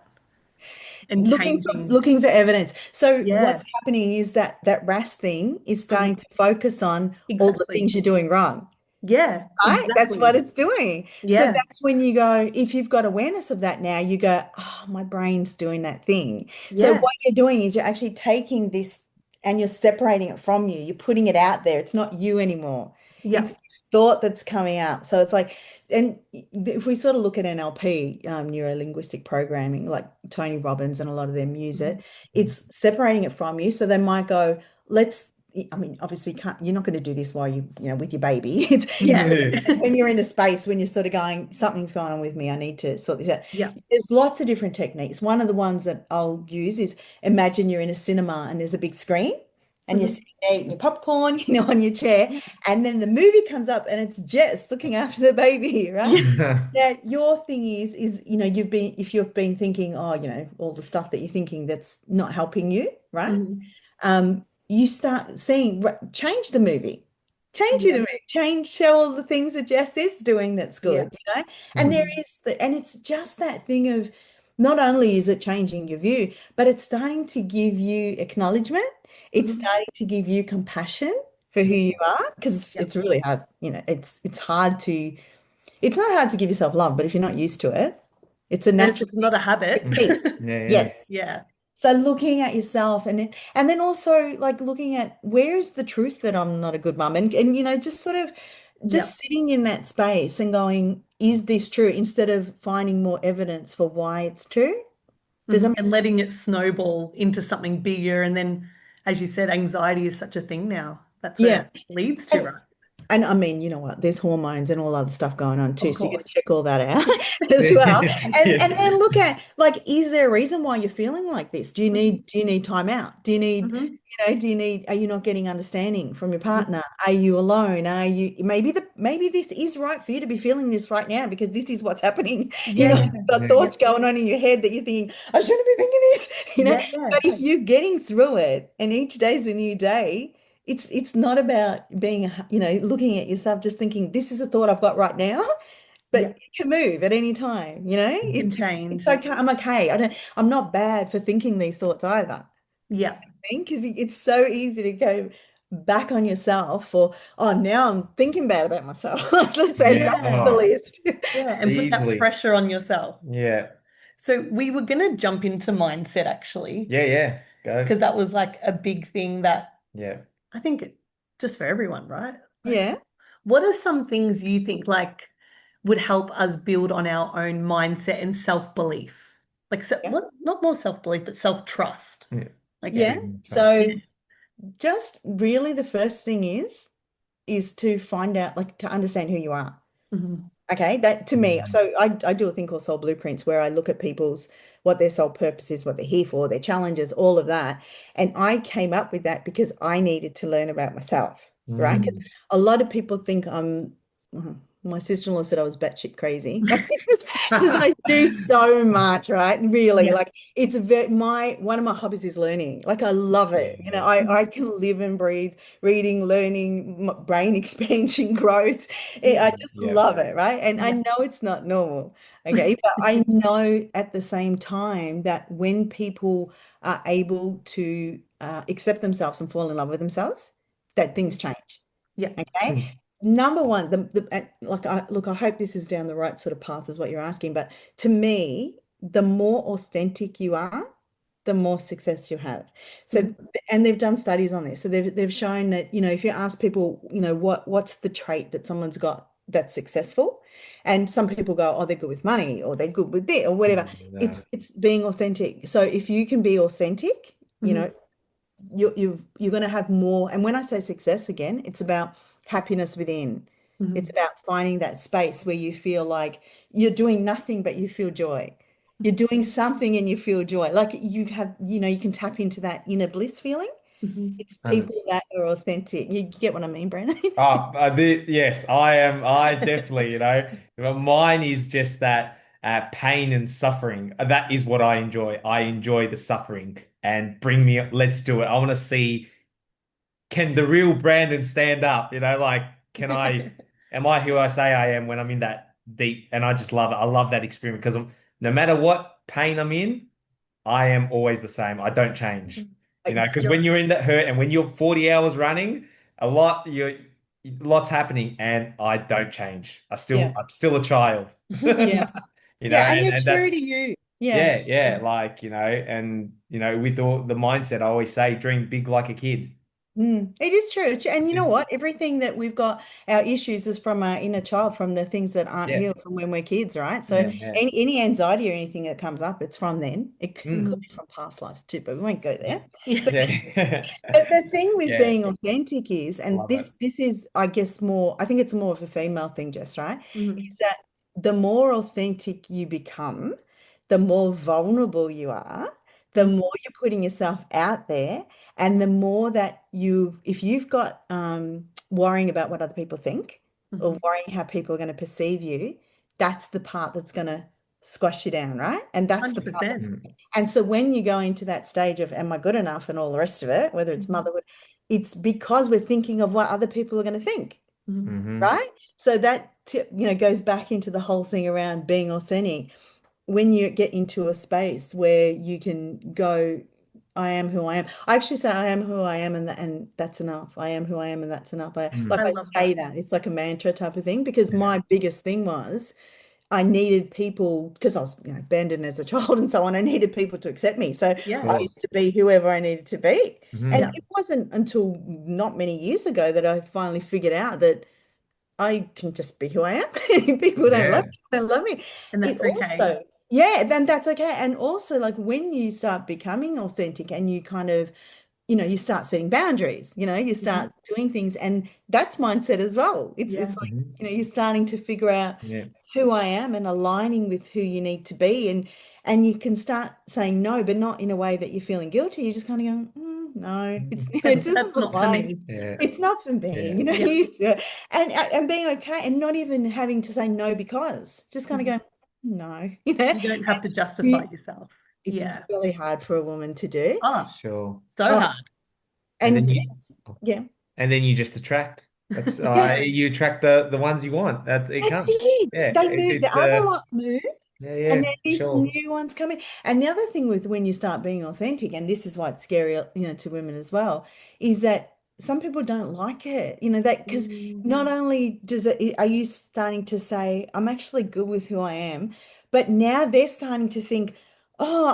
Speaker 2: and
Speaker 4: Looking for
Speaker 2: changing.
Speaker 4: looking for evidence. So
Speaker 2: Yeah.
Speaker 4: what's happening is that RAS thing is starting
Speaker 2: Mhm.
Speaker 4: to focus on all the
Speaker 2: Exactly.
Speaker 4: things you're doing wrong.
Speaker 2: Yeah,
Speaker 4: Right? That's what
Speaker 2: exactly.
Speaker 4: it's doing. So
Speaker 2: Yeah.
Speaker 4: that's when you go, if you've got awareness of that now, you go, oh, my brain's doing that thing. So
Speaker 2: Yeah.
Speaker 4: what you're doing is you're actually taking this and you're separating it from you. You're putting it out there. It's not you anymore. It's
Speaker 2: Yeah.
Speaker 4: this thought that's coming up. So it's like, and if we sort of look at NLP, neuro-linguistic programming, like Tony Robbins and a lot of them use
Speaker 2: Mhm.
Speaker 4: it, it's separating it from you. So they might go, let's I mean, obviously, you're not going to do this while with your baby. It's
Speaker 2: Yeah.
Speaker 4: sort of when you're in a space when you're sort of going, something's going on with me. I need to sort this out.
Speaker 2: Yeah.
Speaker 4: There's lots of different techniques. One of the ones that I'll use is imagine you're in a cinema and there's a big screen and you're
Speaker 2: Mhm.
Speaker 4: sitting there eating your popcorn, on your chair, and then the movie comes up and it's Jess looking after the baby, right?
Speaker 2: Yeah.
Speaker 4: Now, your thing is, if you've been thinking, oh, all the stuff that you're thinking that's not helping you, right?
Speaker 2: Mhm.
Speaker 4: You start seeing, change the movie, change it a
Speaker 2: Yeah.
Speaker 4: bit, show all the things that Jess is doing that's
Speaker 2: Yeah.
Speaker 4: good. And there
Speaker 2: Mhm.
Speaker 4: is and it's just that thing of not only is it changing your view, but it's starting to give you acknowledgement. It's
Speaker 2: Mhm.
Speaker 4: starting to give you compassion for who
Speaker 2: Yeah.
Speaker 4: you are, because
Speaker 2: Yeah.
Speaker 4: it's really hard, it's hard to, it's not hard to give yourself love, but if you're not used to it, it's a
Speaker 2: And if
Speaker 4: natural
Speaker 2: it's not a habit.
Speaker 4: thing.
Speaker 1: Yeah, yeah.
Speaker 4: Yes.
Speaker 2: Yeah.
Speaker 4: So looking at yourself and then also like looking at where is the truth that I'm not a good mum, and just sort of
Speaker 2: Yeah.
Speaker 4: just sitting in that space and going, is this true? Instead of finding more evidence for why it's true. Does that
Speaker 2: Mhm.
Speaker 4: make
Speaker 2: And letting it snowball into something bigger. And then, as you said, anxiety is such a thing now. That's where
Speaker 4: Yeah.
Speaker 2: it leads to,
Speaker 4: And
Speaker 2: right?
Speaker 4: And I mean, you know what? There's hormones and all other stuff going on too.
Speaker 2: Of
Speaker 4: So you got
Speaker 2: course.
Speaker 4: to check all that out as well. And
Speaker 1: Yeah.
Speaker 4: then look at, like, is there a reason why you're feeling like this? Do you need time out?
Speaker 2: Hmm.
Speaker 4: Are you not getting understanding from your partner? Are you alone? Maybe this is right for you to be feeling this right now because this is what's happening.
Speaker 2: Yeah. Yeah.
Speaker 4: You've got
Speaker 1: Yeah.
Speaker 2: Yeah.
Speaker 4: thoughts going on in your head that you're thinking, I shouldn't be thinking this,
Speaker 2: Yeah. Yeah.
Speaker 4: But if you're getting through it and each day's a new day, it's not about being, looking at yourself, just thinking, this is a thought I've got right now, but
Speaker 2: Yeah.
Speaker 4: it can move at any time,
Speaker 2: Can
Speaker 4: it's
Speaker 2: change.
Speaker 4: okay. I'm okay. I'm not bad for thinking these thoughts either.
Speaker 2: Yeah.
Speaker 4: I think because it's so easy to go back on yourself or, oh, now I'm thinking bad about myself. Like, let's add
Speaker 1: Yeah.
Speaker 4: that to the
Speaker 2: Yeah.
Speaker 1: Oh,
Speaker 4: list.
Speaker 2: Yeah. And put that
Speaker 1: easily.
Speaker 2: pressure on yourself.
Speaker 1: Yeah.
Speaker 2: So we were going to jump into mindset actually,
Speaker 1: Yeah, yeah. Go.
Speaker 2: because that was like a big thing that
Speaker 1: Yeah.
Speaker 2: I think just for everyone, right? Like,
Speaker 4: Yeah.
Speaker 2: what are some things you think like would help us build on our own mindset and self-belief? Like,
Speaker 4: Yeah.
Speaker 2: what, not more self-belief, but self-trust,
Speaker 1: Yeah.
Speaker 2: I guess.
Speaker 4: Yeah.
Speaker 1: Building trust.
Speaker 2: Yeah.
Speaker 4: So just really the first thing is to find out, like to understand who you are.
Speaker 2: Mhm.
Speaker 4: Okay, that to me,
Speaker 1: Mm.
Speaker 4: so I do a thing called soul blueprints where I look at people's what their soul purpose is, what they're here for, their challenges, all of that. And I came up with that because I needed to learn about myself, right? Because
Speaker 1: Mm.
Speaker 4: a lot of people think my sister-in-law said I was batshit crazy. Because I do so much, right? Really,
Speaker 2: Yeah.
Speaker 4: like it's a very my one of my hobbies is learning. Like I love it. You know,
Speaker 1: Yeah.
Speaker 4: I can live and breathe reading, learning, brain expansion, growth.
Speaker 2: Yeah.
Speaker 4: I just
Speaker 1: Yeah.
Speaker 4: love it, right? And I
Speaker 2: Yeah.
Speaker 4: know it's not normal, okay? But I know at the same time that when people are able to accept themselves and fall in love with themselves, that things change,
Speaker 2: Yeah.
Speaker 4: okay?
Speaker 1: Mm.
Speaker 4: Number one, like I look, I hope this is down the right sort of path is what you're asking, but to me, the more authentic you are, the more success you have. So,
Speaker 2: Mhm.
Speaker 4: and they've done studies on this. So they've shown that, if you ask people, what's the trait that someone's got that's successful, and some people go, oh, they're good with money, or they're good with this, or whatever.
Speaker 1: Yeah.
Speaker 4: It's being authentic. So if you can be authentic,
Speaker 2: Mhm.
Speaker 4: you're going to have more. And when I say success again, it's about happiness within. It's
Speaker 2: Mhm.
Speaker 4: about finding that space where you feel like you're doing nothing, but you feel joy. You're doing something and you feel joy. Like you can tap into that inner bliss feeling.
Speaker 2: Mhm.
Speaker 4: It's
Speaker 1: And
Speaker 4: people that are authentic. You get what I mean, Brandon?
Speaker 1: yes, I am. I definitely, but mine is just that pain and suffering. That is what I enjoy. I enjoy the suffering and bring me, let's do it. I want to see, can the real Brandon stand up? Like, am I who I say I am when I'm in that deep? And I just love it. I love that experience because no matter what pain I'm in, I am always the same. I don't change.
Speaker 4: It's
Speaker 1: Because when you're in that hurt and when you're 40 hours running, lots happening and I don't change.
Speaker 4: yeah,
Speaker 1: I'm still a child.
Speaker 4: yeah, yeah, and you're
Speaker 1: And
Speaker 4: true to
Speaker 1: that's
Speaker 4: you. Yeah.
Speaker 1: yeah, like, and with all the mindset, I always say dream big like a kid.
Speaker 4: It is true. And you know what?
Speaker 1: It's
Speaker 4: Everything that we've got, our issues is from our inner child, from the things that aren't
Speaker 1: yeah,
Speaker 4: healed from when we're kids, right? So
Speaker 1: yeah, yeah.
Speaker 4: any anxiety or anything that comes up, it's from then. It could
Speaker 1: Mm,
Speaker 2: Mhm.
Speaker 4: be from past lives too, but we won't go there.
Speaker 2: Yeah.
Speaker 4: But
Speaker 1: yeah.
Speaker 4: the thing with
Speaker 1: Yeah,
Speaker 4: being authentic is, and
Speaker 1: love it.
Speaker 4: this is, I guess, more, I think it's more of a female thing, Jess, right?
Speaker 2: Mhm.
Speaker 4: Is that the more authentic you become, the more vulnerable you are, the
Speaker 2: Mhm.
Speaker 4: more you're putting yourself out there, and the more that if you've got worrying about what other people think or
Speaker 2: Mhm.
Speaker 4: worrying how people are going to perceive you, that's the part that's going to squash you down, right? And that's the part that's
Speaker 2: 100%.
Speaker 1: Mm,
Speaker 4: and so when you go into that stage of am I good enough and all the rest of it, whether it's
Speaker 2: Mhm.
Speaker 4: motherhood, it's because we're thinking of what other people are going to think,
Speaker 2: Mhm.
Speaker 1: hmm
Speaker 4: right? So that goes back into the whole thing around being authentic. When you get into a space where you can go, I am who I am. I actually say I am who I am, and that's enough. I am who I am, and that's enough.
Speaker 1: mm,
Speaker 4: Like
Speaker 2: I
Speaker 4: I
Speaker 2: love
Speaker 4: say
Speaker 2: that.
Speaker 4: that it's like a mantra type of thing because
Speaker 1: yeah.
Speaker 4: my biggest thing was I needed people because I was, abandoned as a child and so on. I needed people to accept me. So
Speaker 2: Yeah.
Speaker 4: I
Speaker 1: Sure.
Speaker 4: used to be whoever I needed to be. And
Speaker 1: hmm
Speaker 2: Yeah.
Speaker 4: it wasn't until not many years ago that I finally figured out that I can just be who I am. People don't love
Speaker 1: Yeah.
Speaker 4: me, they don't love me.
Speaker 2: And
Speaker 4: It
Speaker 2: that's okay.
Speaker 4: also, yeah, then that's okay. And also, like when you start becoming authentic and you kind of you start setting boundaries, you
Speaker 2: Mhm.
Speaker 4: start doing things, and that's mindset as well. It's
Speaker 2: Yeah.
Speaker 4: like,
Speaker 1: hmm
Speaker 4: you're starting to figure out
Speaker 1: Yeah.
Speaker 4: who I am and aligning with who you need to be, and you can start saying no, but not in a way that you're feeling guilty. You're just kind of going, no, it's
Speaker 1: Mhm.
Speaker 4: it doesn't
Speaker 2: That's
Speaker 4: look
Speaker 2: not for
Speaker 4: like
Speaker 2: me.
Speaker 1: Yeah.
Speaker 4: it's not for me,
Speaker 1: Yeah.
Speaker 2: Yeah.
Speaker 4: and being okay and not even having to say no because just kind of
Speaker 2: Mhm.
Speaker 4: go, no,
Speaker 2: You don't have to
Speaker 4: it's
Speaker 2: justify yourself.
Speaker 4: it's
Speaker 2: Yeah.
Speaker 4: really hard for a woman to do.
Speaker 2: Oh,
Speaker 1: Sure.
Speaker 2: so
Speaker 4: Oh,
Speaker 2: hard.
Speaker 1: And then
Speaker 4: and
Speaker 1: you
Speaker 4: yeah.
Speaker 1: and then you just attract. That's
Speaker 4: Yeah,
Speaker 1: you attract the ones you want. That's it
Speaker 4: that's
Speaker 1: comes.
Speaker 4: it.
Speaker 1: Yeah.
Speaker 4: They move, the other lot move,
Speaker 1: Yeah,
Speaker 4: and
Speaker 1: yeah,
Speaker 4: then
Speaker 1: for
Speaker 4: this
Speaker 1: sure.
Speaker 4: new one's coming. And the other thing with when you start being authentic, and this is why it's scary, to women as well, is that some people don't like it. That because
Speaker 2: Mm.
Speaker 4: not only are you starting to say, I'm actually good with who I am, but now they're starting to think, oh,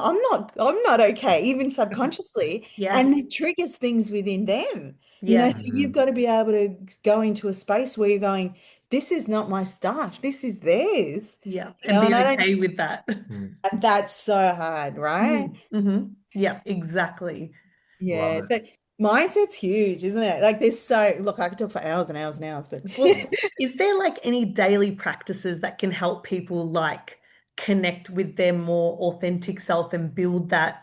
Speaker 4: I'm not okay, even subconsciously,
Speaker 2: Yeah.
Speaker 4: and it triggers things within them.
Speaker 2: Yeah.
Speaker 4: So you've
Speaker 1: Mhm.
Speaker 4: got to be able to go into a space where you're going, this is not my stuff. This is theirs.
Speaker 2: Yeah.
Speaker 4: You
Speaker 2: And
Speaker 4: know,
Speaker 2: be
Speaker 4: and I don't,
Speaker 2: okay with that.
Speaker 1: Mm.
Speaker 4: and that's so hard, right?
Speaker 2: Mm-hmm. Yeah, exactly.
Speaker 1: Love
Speaker 4: Yeah.
Speaker 1: it.
Speaker 4: So mindset's huge, isn't it? Like there's so, look, I could talk for hours and hours and hours, but
Speaker 2: Well, is there like any daily practices that can help people like connect with their more authentic self and build that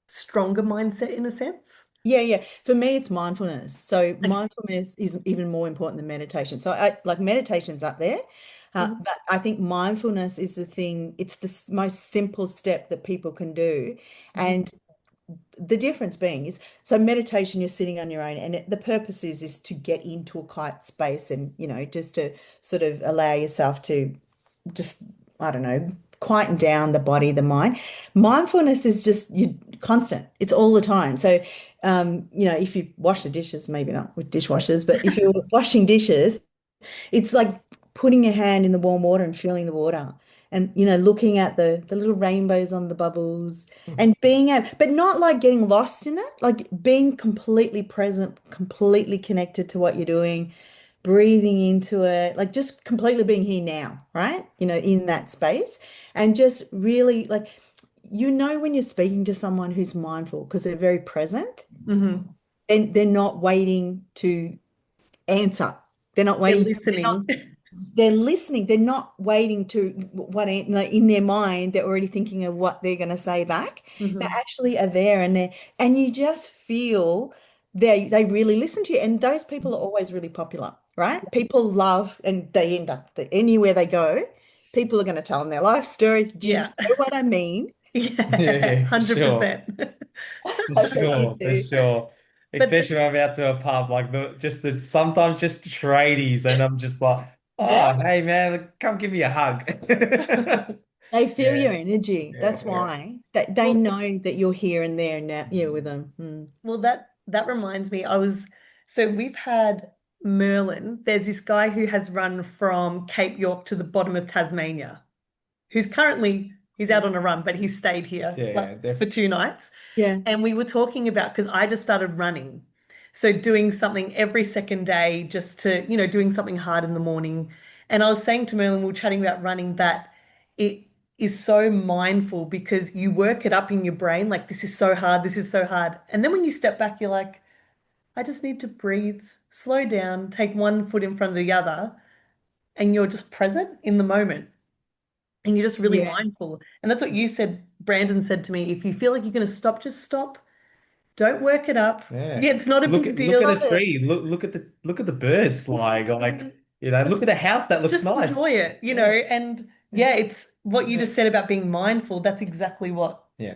Speaker 2: stronger mindset in a sense?
Speaker 4: yeah. For me, it's mindfulness. So
Speaker 2: Okay.
Speaker 4: mindfulness is even more important than meditation. So I like meditation's up there.
Speaker 2: Mhm.
Speaker 4: But I think mindfulness is the thing, it's the most simple step that people can do.
Speaker 2: Mhm.
Speaker 4: And the difference being is, so meditation, you're sitting on your own, and the purpose is to get into a quiet space and, just to sort of allow yourself to just, I don't know, quieten down the body, the mind. Mindfulness is just you constant. It's all the time. So, if you wash the dishes, maybe not with dishwashers, but if you're washing dishes, it's like putting your hand in the warm water and feeling the water and looking at the little rainbows on the bubbles and being at but not like getting lost in it, like being completely present, completely connected to what you're doing, breathing into it, like just completely being here now, right? In that space and just really like when you're speaking to someone who's mindful because they're very present
Speaker 2: Mhm.
Speaker 4: and they're not waiting to answer. They're not
Speaker 2: They're
Speaker 4: waiting.
Speaker 2: listening.
Speaker 4: They're listening. They're not waiting to in their mind, they're already thinking of what they're going to say back. They
Speaker 2: Mhm.
Speaker 4: actually are there and you just feel they really listen to you. And those people are always really popular, right? People love and they end up anywhere they go. People are going to tell them their life story. Do you
Speaker 2: Yeah.
Speaker 4: just know what I mean?
Speaker 2: Yeah,
Speaker 1: Yeah, for sure.
Speaker 2: 100%.
Speaker 1: For
Speaker 4: I bet you
Speaker 1: sure, for
Speaker 4: do.
Speaker 1: sure.
Speaker 2: But
Speaker 1: Especially when I'm out to a pub, like the sometimes just tradies, and I'm just like,
Speaker 4: Yeah.
Speaker 1: oh, hey man, like, come give me a hug.
Speaker 4: They feel
Speaker 1: Yeah,
Speaker 4: your energy.
Speaker 1: yeah,
Speaker 4: That's
Speaker 1: yeah.
Speaker 4: why they
Speaker 2: well,
Speaker 4: know that you're here and there now, with them. Mm.
Speaker 2: well, that reminds me, so we've had Merlin. There's this guy who has run from Cape York to the bottom of Tasmania, who's currently he's out on a run, but he's stayed here like
Speaker 1: Yeah,
Speaker 2: for 2 nights.
Speaker 4: Yeah.
Speaker 2: And we were talking about because I just started running. So doing something every second day, just to, doing something hard in the morning. And I was saying to Merlin, we were chatting about running, that it is so mindful because you work it up in your brain, like this is so hard, this is so hard. And then when you step back, you're like, I just need to breathe, slow down, take one foot in front of the other, and you're just present in the moment. And you're just really
Speaker 4: Yeah.
Speaker 2: mindful. And that's what you said, Brandon said to me. If you feel like you're going to stop, just stop. Don't work it up.
Speaker 1: yeah.
Speaker 2: Yeah, it's not a big
Speaker 1: Look
Speaker 2: deal.
Speaker 1: at a
Speaker 4: Love it.
Speaker 1: tree. Look at the birds flying. Like, look at a house that looks
Speaker 2: Just
Speaker 1: nice.
Speaker 2: enjoy it,
Speaker 1: Yeah,
Speaker 2: and yeah, it's what you
Speaker 1: yeah,
Speaker 2: just said about being mindful. That's exactly what
Speaker 1: yeah.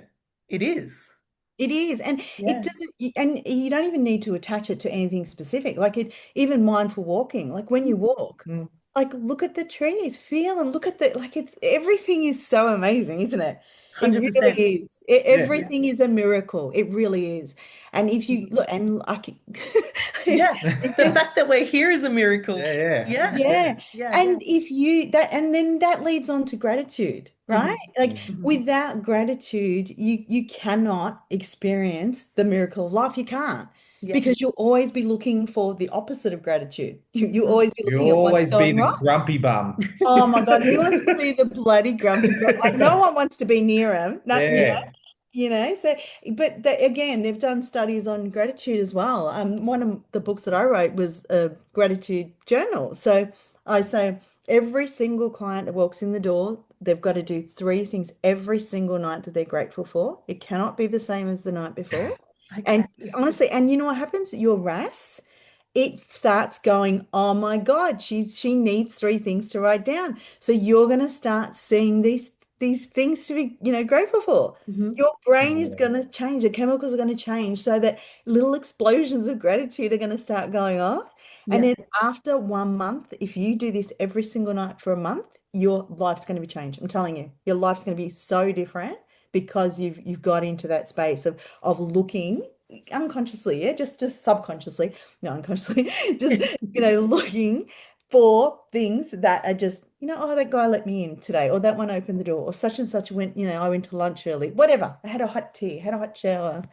Speaker 2: it is.
Speaker 4: It is. And it
Speaker 2: Yeah.
Speaker 4: doesn't, and you don't even need to attach it to anything specific. Like even mindful walking, like when you walk,
Speaker 1: Mm.
Speaker 4: like look at the trees, feel them, look at like everything is so amazing, isn't it? It really
Speaker 2: 100%.
Speaker 4: is.
Speaker 1: Yeah.
Speaker 4: Everything is a miracle. It really is. And if you look, and like,
Speaker 2: Yeah.
Speaker 4: it
Speaker 2: The
Speaker 4: gets
Speaker 2: fact that we're here is a miracle.
Speaker 1: Yeah, yeah,
Speaker 2: Yeah.
Speaker 1: 100%.
Speaker 4: Yeah.
Speaker 2: Yeah.
Speaker 4: And if you that and then that leads on to gratitude, right?
Speaker 2: Hmm.
Speaker 4: Like
Speaker 2: Hmm.
Speaker 4: without gratitude, you cannot experience the miracle of life. You can't.
Speaker 2: Yeah.
Speaker 4: Because you'll always be looking for the opposite of gratitude. You
Speaker 2: Hmm.
Speaker 4: always be
Speaker 1: You
Speaker 4: looking at what's
Speaker 1: always be
Speaker 4: going
Speaker 1: the
Speaker 4: wrong.
Speaker 1: grumpy bum.
Speaker 4: Oh my God, who wants to be the bloody grumpy? Like no one wants to be near him. Not,
Speaker 1: Yeah.
Speaker 4: so, but again, they've done studies on gratitude as well. One of the books that I wrote was a gratitude journal. So I say every single client that walks in the door, they've got to do three things every single night that they're grateful for. It cannot be the same as the night before.
Speaker 2: Okay.
Speaker 4: And honestly, and you know what happens? Your RAS, it starts going, oh my God, she needs three things to write down. So you're gonna start seeing these things to be, grateful for.
Speaker 2: Hmm.
Speaker 4: Your brain is
Speaker 1: Yeah.
Speaker 4: gonna change, the chemicals are gonna change so that little explosions of gratitude are gonna start going off. And
Speaker 2: Yeah.
Speaker 4: then after 1 month, if you do this every single night for a month, your life's gonna be changed. I'm telling you, your life's gonna be so different because you've got into that space of looking unconsciously, yeah, just subconsciously, no, unconsciously, just looking for things that are just, oh, that guy let me in today, or that one opened the door, or such and such went, I went to lunch early, whatever. I had a hot tea, had a hot shower,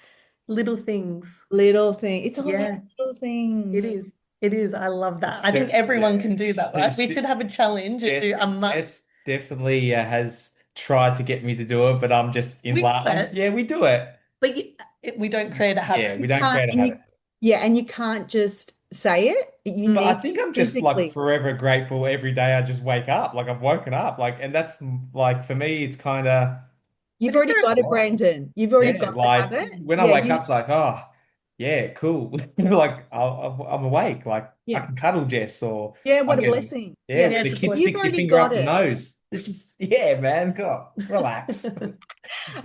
Speaker 2: Little things.
Speaker 4: little thing. It's all about
Speaker 2: Yeah,
Speaker 4: little
Speaker 2: it
Speaker 4: things.
Speaker 2: is. It is. I love that.
Speaker 5: It's
Speaker 2: I think everyone can do that, right? We
Speaker 5: Jess,
Speaker 2: should have a challenge and do a month.
Speaker 5: Jess definitely has tried to get me to do it, but I'm just in
Speaker 2: We do
Speaker 5: love.
Speaker 2: it,
Speaker 5: Yeah, we do it.
Speaker 2: but we don't create a
Speaker 5: Yeah,
Speaker 2: habit.
Speaker 5: we
Speaker 4: You
Speaker 5: don't
Speaker 4: can't,
Speaker 5: create a
Speaker 4: and
Speaker 5: habit.
Speaker 4: you, yeah, and you can't just say it. You
Speaker 5: But I
Speaker 2: Mm.
Speaker 4: need to
Speaker 5: think I'm just like
Speaker 4: physically.
Speaker 5: forever grateful every day I just wake up. Like I've woken up. Like, and that's like for me, it's kind of
Speaker 4: You've
Speaker 2: But is
Speaker 4: already
Speaker 2: there
Speaker 5: a
Speaker 4: got it,
Speaker 5: lot.
Speaker 4: Brandon. You've already
Speaker 5: Yeah,
Speaker 4: got the
Speaker 5: like
Speaker 4: habit.
Speaker 5: when I
Speaker 4: Yeah,
Speaker 5: wake up, it's like, oh, yeah, cool. Like I'm awake. Like I
Speaker 4: yeah,
Speaker 5: can cuddle Jess, or
Speaker 4: yeah.
Speaker 5: I
Speaker 4: What a
Speaker 5: can,
Speaker 4: blessing.
Speaker 5: yeah,
Speaker 4: Yeah,
Speaker 2: yeah,
Speaker 5: the kid
Speaker 2: support
Speaker 4: you've
Speaker 5: sticks your
Speaker 4: already
Speaker 5: finger
Speaker 4: got
Speaker 5: up the
Speaker 4: it.
Speaker 5: nose. This is, yeah, man, God, relax.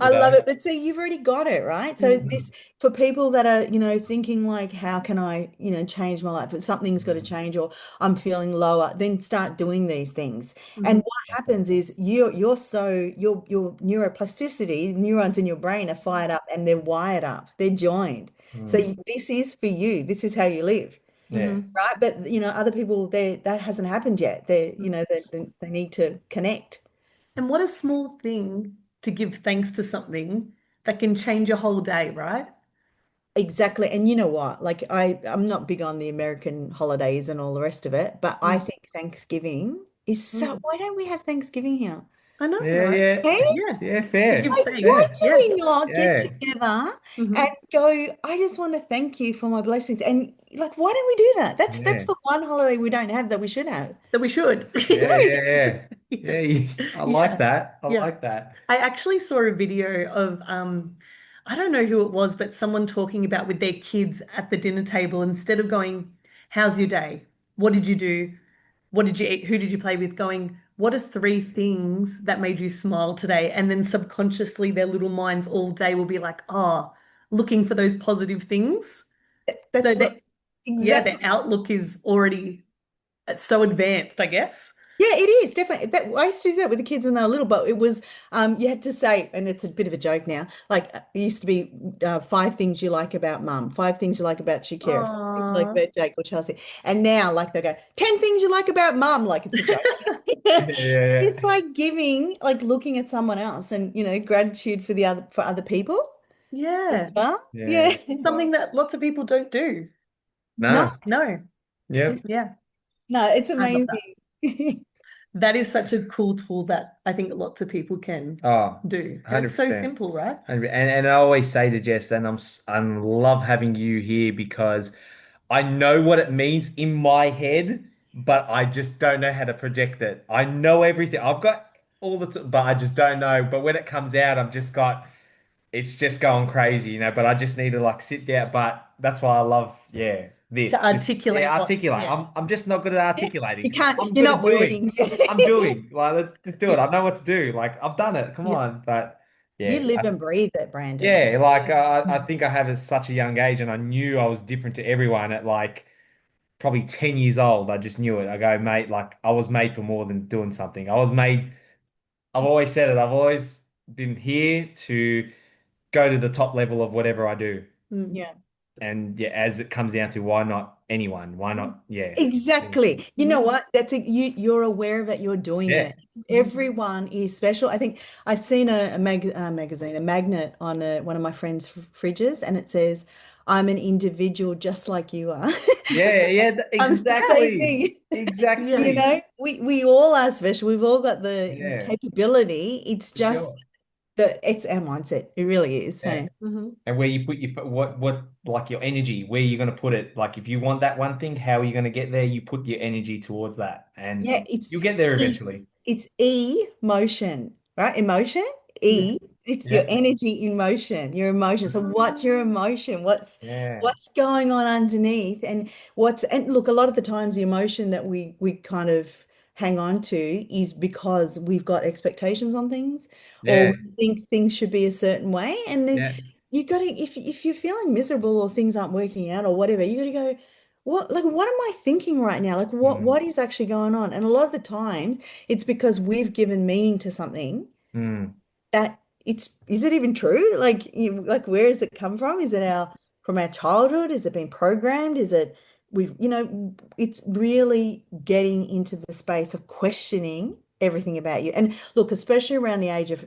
Speaker 5: You
Speaker 4: I love
Speaker 5: know?
Speaker 4: it. But see, you've already got it, right? So
Speaker 2: Mm,
Speaker 4: this for people that are, thinking like, how can I, change my life? But something's got to change, or I'm feeling lower, then start doing these things. And
Speaker 2: mhm,
Speaker 4: what happens is your neuroplasticity, neurons in your brain are fired up and they're wired up, they're joined. So
Speaker 5: Mm,
Speaker 4: this is for you. This is how you live,
Speaker 5: yeah.
Speaker 2: mhm.
Speaker 4: right? But other people, that hasn't happened yet. They,
Speaker 2: Mm.
Speaker 4: they need to connect.
Speaker 2: And what a small thing to give thanks to something that can change your whole day, right?
Speaker 4: Exactly. And you know what? Like I'm not big on the American holidays and all the rest of it, but I
Speaker 2: Mm,
Speaker 4: think Thanksgiving is
Speaker 2: mm.
Speaker 4: why don't we have Thanksgiving here?
Speaker 2: I know,
Speaker 5: Yeah,
Speaker 2: right?
Speaker 5: yeah,
Speaker 4: Hey,
Speaker 2: Yeah,
Speaker 5: yeah,
Speaker 2: to
Speaker 5: fair,
Speaker 2: give
Speaker 4: like,
Speaker 2: thanks.
Speaker 4: why
Speaker 5: fair.
Speaker 4: do
Speaker 2: Yeah.
Speaker 4: we not get
Speaker 5: Yeah,
Speaker 4: together and
Speaker 2: Hmm.
Speaker 4: go, I just want to thank you for my blessings. And like, why don't we do that? That's
Speaker 5: yeah,
Speaker 4: the one holiday we don't have that we should have.
Speaker 2: That we should.
Speaker 5: yeah, yeah,
Speaker 4: Yes.
Speaker 5: yeah.
Speaker 2: Yeah.
Speaker 5: Yeah, I like
Speaker 2: Yeah.
Speaker 5: that. I
Speaker 2: Yeah.
Speaker 5: like that.
Speaker 2: I actually saw a video of I don't know who it was, but someone talking about with their kids at the dinner table, instead of going, "How's your day? What did you do? What did you eat? Who did you play with?" Going, "What are three things that made you smile today?" And then subconsciously their little minds all day will be like, "Oh, looking for those positive things." So
Speaker 4: That's what
Speaker 2: that yeah, their
Speaker 4: exactly.
Speaker 2: outlook is already so advanced, I guess.
Speaker 4: Yeah, it is definitely that I used to do that with the kids when they were little, but it was you had to say, and it's a bit of a joke now. Like it used to be 5 things you like about mum, 5 things you like about Shakira, 5 things you like
Speaker 2: Aww.
Speaker 4: about Jake or Chelsea, and now like they go 10 things you like about mum, like it's a joke.
Speaker 5: Yeah, yeah,
Speaker 4: It's like giving, like looking at someone else, and gratitude for the other people as
Speaker 2: Yeah.
Speaker 4: well.
Speaker 5: yeah.
Speaker 4: Yeah,
Speaker 5: Yeah.
Speaker 2: Something that lots of people don't do.
Speaker 4: no,
Speaker 5: No.
Speaker 2: No.
Speaker 5: Yep.
Speaker 2: Yeah.
Speaker 4: no, it's
Speaker 2: I love that.
Speaker 4: amazing.
Speaker 2: That is such a cool tool that I think lots of people can
Speaker 5: Oh,
Speaker 2: do. And it's so
Speaker 5: 100%.
Speaker 2: simple, right?
Speaker 5: And I always say to Jess, and I love having you here because I know what it means in my head, but I just don't know how to project it. I know everything. I've got all the, but I just don't know. But when it comes out, I've just got it's just going crazy, but I just need to like sit there. But that's why I love, yeah,
Speaker 2: To
Speaker 5: this, yeah,
Speaker 2: articulate what,
Speaker 5: articulate.
Speaker 2: yeah.
Speaker 5: I'm just not good at
Speaker 4: Yeah,
Speaker 5: articulating.
Speaker 4: you can't,
Speaker 5: I'm
Speaker 4: you're
Speaker 5: good
Speaker 4: not
Speaker 5: at doing.
Speaker 4: wording.
Speaker 5: I'm doing. Like, let's just do
Speaker 4: You,
Speaker 5: it. I know what to do. Like, I've done it. Come
Speaker 2: Yeah.
Speaker 5: on. But
Speaker 4: you
Speaker 5: yeah,
Speaker 4: live and breathe it, Brandon.
Speaker 5: yeah, like I think I have at such a young age, and I knew I was different to everyone at like probably 10 years old. I just knew it. I go, mate, like I was made for more than doing something. I was made. I've always said it. I've always been here to go to the top level of whatever I do.
Speaker 2: Mm.
Speaker 4: Yeah.
Speaker 5: And yeah, as it comes down to why not anyone? Why not? Yeah. Yeah.
Speaker 4: Exactly. You know
Speaker 2: Mhm.
Speaker 4: what? You're aware of it, you're doing
Speaker 5: Yeah.
Speaker 4: it. Everyone is special. I think I've seen a magazine, a magnet on one of my friends' fridges, and it says, I'm an individual just like you are.
Speaker 5: Yeah. Yeah.
Speaker 4: Same
Speaker 5: Exactly.
Speaker 4: thing.
Speaker 2: Yeah.
Speaker 5: Exactly.
Speaker 4: We all are special. We've all got the
Speaker 5: Yeah.
Speaker 4: capability. It's
Speaker 5: For
Speaker 4: just
Speaker 5: sure.
Speaker 4: it's our mindset. It really is.
Speaker 5: Yeah.
Speaker 4: Hey.
Speaker 2: Hmm.
Speaker 5: And where you put what like your energy, where you're going to put it. Like if you want that one thing, how are you going to get there? You put your energy towards that, and
Speaker 4: Yeah,
Speaker 5: you'll get there
Speaker 4: E,
Speaker 5: eventually.
Speaker 4: it's emotion, right? Emotion,
Speaker 2: Yeah.
Speaker 4: E, it's your
Speaker 5: Yeah.
Speaker 4: energy in motion, your emotion. So what's your emotion?
Speaker 5: Yeah.
Speaker 4: What's going on underneath? And look, a lot of the times the emotion that we kind of hang on to is because we've got expectations on things or
Speaker 5: Yeah.
Speaker 4: we think things should be a certain way. And then
Speaker 5: Yeah.
Speaker 4: you gotta if you're feeling miserable or things aren't working out or whatever, you gotta go, what am I thinking right now? Like
Speaker 5: Mm.
Speaker 4: what is actually going on? And a lot of the times it's because we've given meaning to something
Speaker 5: Mm.
Speaker 4: that is it even true? Like where does it come from? Is it our from our childhood? Is it been programmed? Is it it's really getting into the space of questioning everything about you. And look, especially around the age of,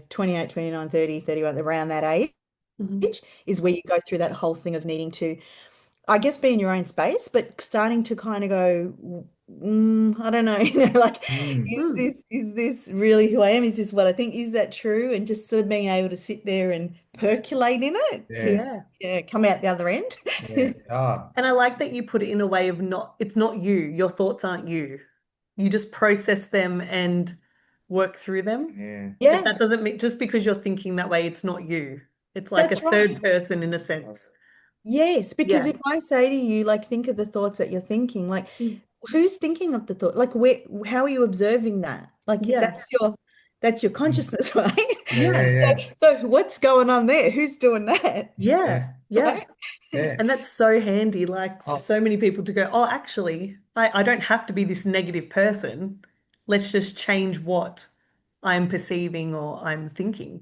Speaker 4: 28, 29, 30, 31, around that age
Speaker 2: Hmm.
Speaker 4: is where you go through that whole thing of needing to I guess, be in your own space, but starting to kind of go, I don't know, like,
Speaker 5: Mm.
Speaker 2: Mm.
Speaker 4: is this really who I am? Is this what I think? Is that true? And just sort of being able to sit there and percolate in it to,
Speaker 5: Yeah.
Speaker 2: Yeah.
Speaker 4: yeah, come out the other end.
Speaker 5: Yeah. Ah.
Speaker 2: And I like that you put it in a way of it's not you. Your thoughts aren't you. You just process them and work through them.
Speaker 5: Yeah.
Speaker 2: But
Speaker 4: Yeah,
Speaker 2: that doesn't mean just because you're thinking that way, it's not you. It's like a
Speaker 4: that's right.
Speaker 2: third person in a sense.
Speaker 4: Yes, because
Speaker 2: Yeah.
Speaker 4: if I say to you, like, think of the thoughts that you're thinking, like,
Speaker 2: Mm.
Speaker 4: who's thinking of the thought? Like, how are you observing that? Like,
Speaker 2: Yeah.
Speaker 4: that's your
Speaker 5: Mm.
Speaker 4: consciousness, right?
Speaker 5: Yeah. Yeah.
Speaker 2: Yeah.
Speaker 5: Yeah.
Speaker 4: So what's going on there? Who's doing that?
Speaker 2: Yeah. Yeah.
Speaker 4: Right?
Speaker 5: Yeah.
Speaker 2: And that's so handy, like for
Speaker 5: Oh,
Speaker 2: so many people to go, oh, actually, I don't have to be this negative person. Let's just change what I'm perceiving or I'm thinking.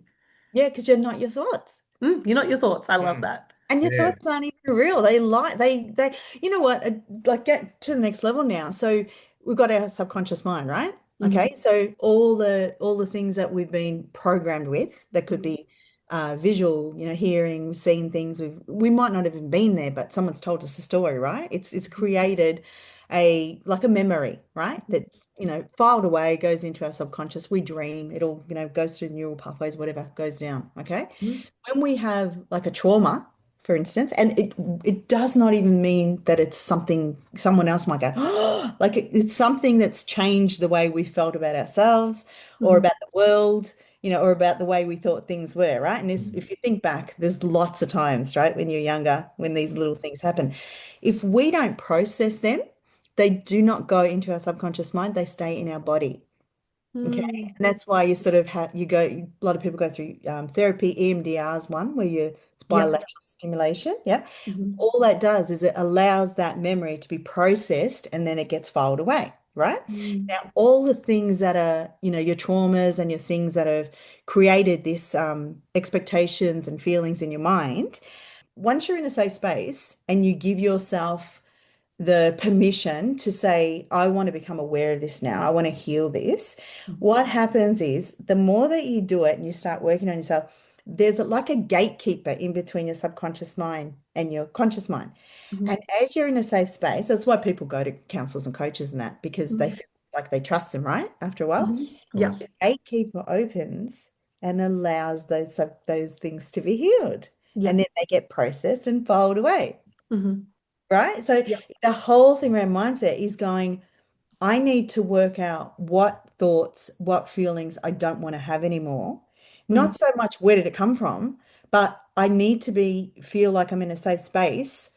Speaker 4: Yeah, because you're not your thoughts.
Speaker 2: You're not your thoughts. I love
Speaker 5: mm.
Speaker 2: that.
Speaker 4: And your
Speaker 5: Yeah.
Speaker 4: thoughts aren't even real. They lie. You know what? Like, get to the next level now. So we've got our subconscious mind, right?
Speaker 2: Mhm.
Speaker 4: Okay. So all the things that we've been programmed with, that could
Speaker 2: Mhm.
Speaker 4: be visual, hearing, seeing things. We might not have even been there, but someone's told us a story, right? It's created like a memory, right? That's, filed away, goes into our subconscious. We dream. It all, goes through the neural pathways, whatever, goes down. Okay.
Speaker 2: Mhm.
Speaker 4: When we have like a trauma, for instance, and it does not even mean that it's something someone else might go, oh, like it's something that's changed the way we felt about ourselves or
Speaker 2: Mhm.
Speaker 4: about the world, or about the way we thought things were, right? And
Speaker 5: Mm.
Speaker 4: if you think back, there's lots of times, right, when you're younger, when these little things happen. If we don't process them, they do not go into our subconscious mind, they stay in our body. Okay.
Speaker 2: Mhm.
Speaker 4: And that's why you sort of a lot of people go through therapy. EMDR is one where it's
Speaker 2: Yep.
Speaker 4: bilateral stimulation. Yeah.
Speaker 2: Mhm.
Speaker 4: All that does is it allows that memory to be processed and then it gets filed away, right?
Speaker 2: Mhm.
Speaker 4: Now, all the things that are, your traumas and your things that have created this expectations and feelings in your mind, once you're in a safe space and you give yourself the permission to say, I want to become aware of this now. I want to heal this. What happens is the more that you do it and you start working on yourself, there's like a gatekeeper in between your subconscious mind and your conscious mind.
Speaker 2: Mhm.
Speaker 4: And as you're in a safe space, that's why people go to counselors and coaches and that, because they
Speaker 2: Mhm.
Speaker 4: feel like they trust them, right? After a while,
Speaker 2: Mhm.
Speaker 5: Of
Speaker 2: Yeah.
Speaker 5: course.
Speaker 4: the gatekeeper opens and allows those things to be healed.
Speaker 2: Yeah.
Speaker 4: And then they get processed and filed away.
Speaker 2: Mhm.
Speaker 4: Right. So
Speaker 2: Yeah.
Speaker 4: the whole thing around mindset is going, I need to work out what thoughts, what feelings I don't want to have anymore.
Speaker 2: Mhm.
Speaker 4: Not so much where did it come from, but I need to feel like I'm in a safe space.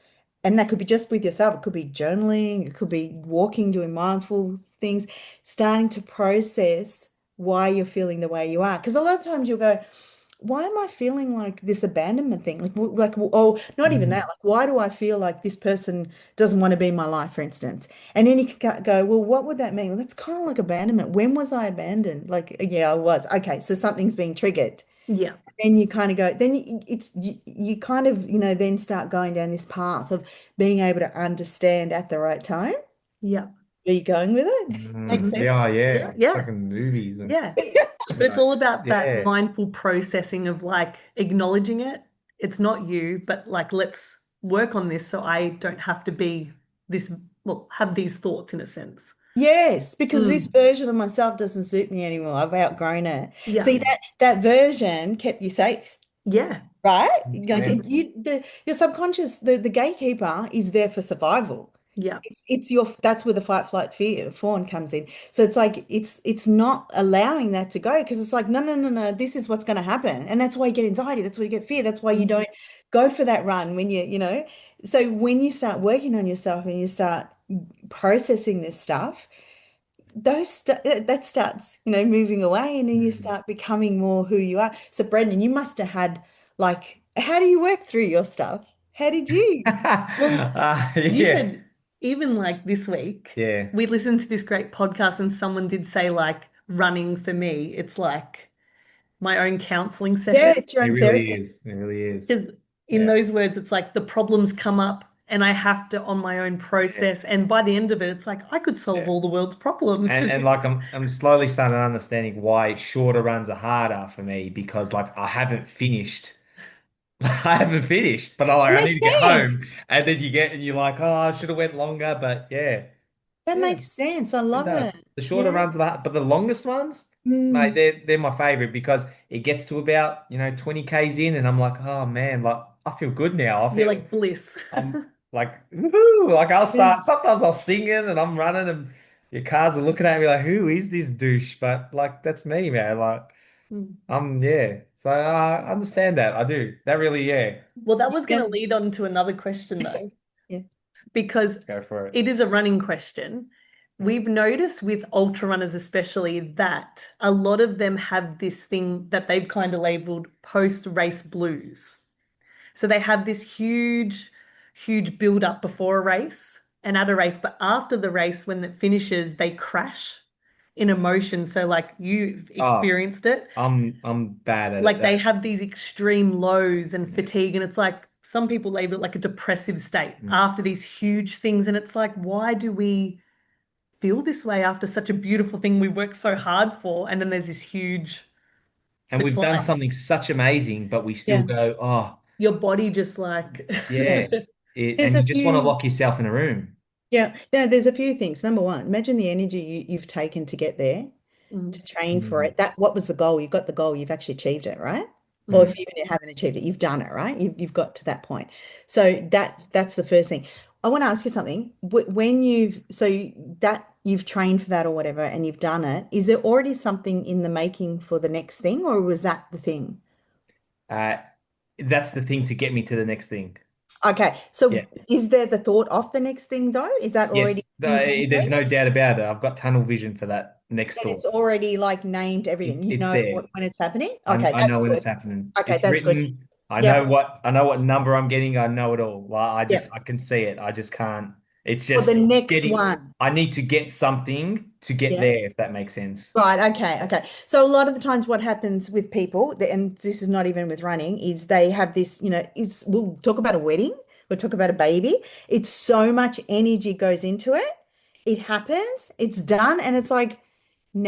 Speaker 4: And that could be just with yourself. It could be journaling, it could be walking, doing mindful things, starting to process why you're feeling the way you are. Because a lot of times you'll go, why am I feeling like this abandonment thing? Oh, not even that.
Speaker 5: Mm.
Speaker 4: Like, why do I feel like this person doesn't want to be in my life, for instance? And then you can go, well, what would that mean? Well, that's kind of like abandonment. When was I abandoned? Like, yeah, I was. Okay, so something's being triggered.
Speaker 2: Yeah.
Speaker 4: Then you kind of go, then you kind of, then start going down this path of being able to understand at the right time.
Speaker 2: Yeah.
Speaker 4: Are you going with it? Makes
Speaker 5: Mm.
Speaker 2: Mhm.
Speaker 5: Yeah.
Speaker 4: sense?
Speaker 5: Yeah.
Speaker 2: Yeah.
Speaker 5: It's like
Speaker 2: Yeah.
Speaker 5: in movies and
Speaker 2: Yeah. But it's all about that
Speaker 5: yeah.
Speaker 2: mindful processing of like acknowledging it. It's not you, but like let's work on this so I don't have to be this, well, have these thoughts in a sense.
Speaker 4: Yes, because this
Speaker 2: Mm.
Speaker 4: version of myself doesn't suit me anymore. I've outgrown it.
Speaker 2: Yeah.
Speaker 4: See, that version kept you safe,
Speaker 2: Yeah.
Speaker 4: right? Like
Speaker 5: Yeah.
Speaker 4: your subconscious, the gatekeeper is there for survival.
Speaker 2: Yeah.
Speaker 4: That's where the fight, flight, fear, fawn comes in. So it's like it's not allowing that to go because it's like, no, no, no, no, this is what's going to happen. And that's why you get anxiety, that's why you get fear, that's why you
Speaker 2: Mhm.
Speaker 4: don't go for that run when so when you start working on yourself and you start processing this stuff, that starts, moving away, and then you
Speaker 5: Mm.
Speaker 4: start becoming more who you are. So Brendan, you must have had, like, how do you work through your stuff? How did you?
Speaker 2: Well, you
Speaker 5: Yeah.
Speaker 2: said even like this week,
Speaker 5: Yeah.
Speaker 2: we listened to this great podcast and someone did say like running for me, it's like my own counseling
Speaker 4: Yeah,
Speaker 2: session.
Speaker 4: it's your
Speaker 5: It
Speaker 4: own
Speaker 5: really
Speaker 4: therapy.
Speaker 5: is. It really is.
Speaker 2: Because in
Speaker 5: Yeah.
Speaker 2: those words, it's like the problems come up and I have to on my own
Speaker 5: Yeah.
Speaker 2: process. And by the end of it, it's like I could solve
Speaker 5: Yeah.
Speaker 2: all the world's problems
Speaker 5: And
Speaker 2: because
Speaker 5: and like I'm slowly starting understanding why shorter runs are harder for me because like I haven't finished I haven't finished, but
Speaker 4: That
Speaker 5: I need
Speaker 4: makes
Speaker 5: to get
Speaker 4: sense.
Speaker 5: home. And then and you're like, oh, I should have went longer, but yeah,
Speaker 4: That
Speaker 5: yeah,
Speaker 4: makes sense. I
Speaker 5: it
Speaker 4: love
Speaker 5: does.
Speaker 4: it.
Speaker 5: The shorter
Speaker 4: Yeah.
Speaker 5: runs are but the longest ones, mate,
Speaker 4: Mm.
Speaker 5: they're my favorite because it gets to about, 20 Ks in and I'm like, oh man, like I feel good now.
Speaker 2: You're like bliss.
Speaker 5: I'm like, woohoo, like
Speaker 4: Yeah.
Speaker 5: sometimes I'll sing it and I'm running and your cars are looking at me like, who is this douche? But like, that's me, man. Like,
Speaker 2: Mm.
Speaker 5: yeah. So I understand that. I do. That really, yeah.
Speaker 2: Well, that was going
Speaker 4: Yeah.
Speaker 2: to lead on to another question though,
Speaker 4: Yeah.
Speaker 2: because
Speaker 5: Let's go for it.
Speaker 2: it is a running question. We've noticed with ultra runners, especially, that a lot of them have this thing that they've kind of labeled post-race blues. So they have this huge, huge build up before a race and at a race, but after the race, when it finishes, they crash in emotion. So, like you've
Speaker 5: Oh,
Speaker 2: experienced it,
Speaker 5: I'm bad at it.
Speaker 2: like they
Speaker 5: That.
Speaker 2: have these extreme lows and
Speaker 5: Yeah.
Speaker 2: fatigue, and it's like some people label it like a depressive state
Speaker 5: Mm.
Speaker 2: after these huge things. And it's like, why do we feel this way after such a beautiful thing we worked so hard for? And then there's this huge
Speaker 5: And we've done
Speaker 2: decline.
Speaker 5: something such amazing, but we still
Speaker 4: Yeah.
Speaker 5: go, oh,
Speaker 2: Your body just like,
Speaker 5: yeah.
Speaker 4: There's
Speaker 5: And
Speaker 4: a
Speaker 5: you just want to
Speaker 4: few.
Speaker 5: lock yourself in a room.
Speaker 4: Yeah. Now, there's a few things. Number one, imagine the energy you've taken to get there, to
Speaker 2: mm,
Speaker 4: train for
Speaker 5: Mm.
Speaker 4: it. That what was the goal? You got the goal. You've actually achieved it, right? Or
Speaker 2: mm.
Speaker 4: if even you haven't achieved it, you've done it, right? You've got to that point. So that's the first thing. I want to ask you something. When that you've trained for that or whatever, and you've done it, is there already something in the making for the next thing, or was that the thing?
Speaker 5: Uh, that's the thing to get me to the next thing.
Speaker 4: Okay,
Speaker 5: Yeah.
Speaker 4: so is there the thought of the next thing though? Is that already
Speaker 5: Yes. There's
Speaker 4: incorporated?
Speaker 5: no doubt about it. I've got tunnel vision for that next
Speaker 4: That
Speaker 5: thought.
Speaker 4: it's already like named everything. You
Speaker 5: It's
Speaker 4: know
Speaker 5: there.
Speaker 4: when it's happening? Okay,
Speaker 5: I
Speaker 4: that's
Speaker 5: know when it's
Speaker 4: good.
Speaker 5: happening.
Speaker 4: Okay,
Speaker 5: It's
Speaker 4: that's good.
Speaker 5: written.
Speaker 4: Yeah,
Speaker 5: I know what number I'm getting. I know it all. Like
Speaker 4: yeah.
Speaker 5: I can see it. I just can't. It's
Speaker 4: For the
Speaker 5: just
Speaker 4: next
Speaker 5: getting.
Speaker 4: one.
Speaker 5: I need to get something to get
Speaker 4: Yeah.
Speaker 5: there, if that makes sense.
Speaker 4: Right, okay, okay. So a lot of the times what happens with people, and this is not even with running, is they have this, is we'll talk about a wedding, we'll talk about a baby. It's so much energy goes into it. It happens, it's done, and it's like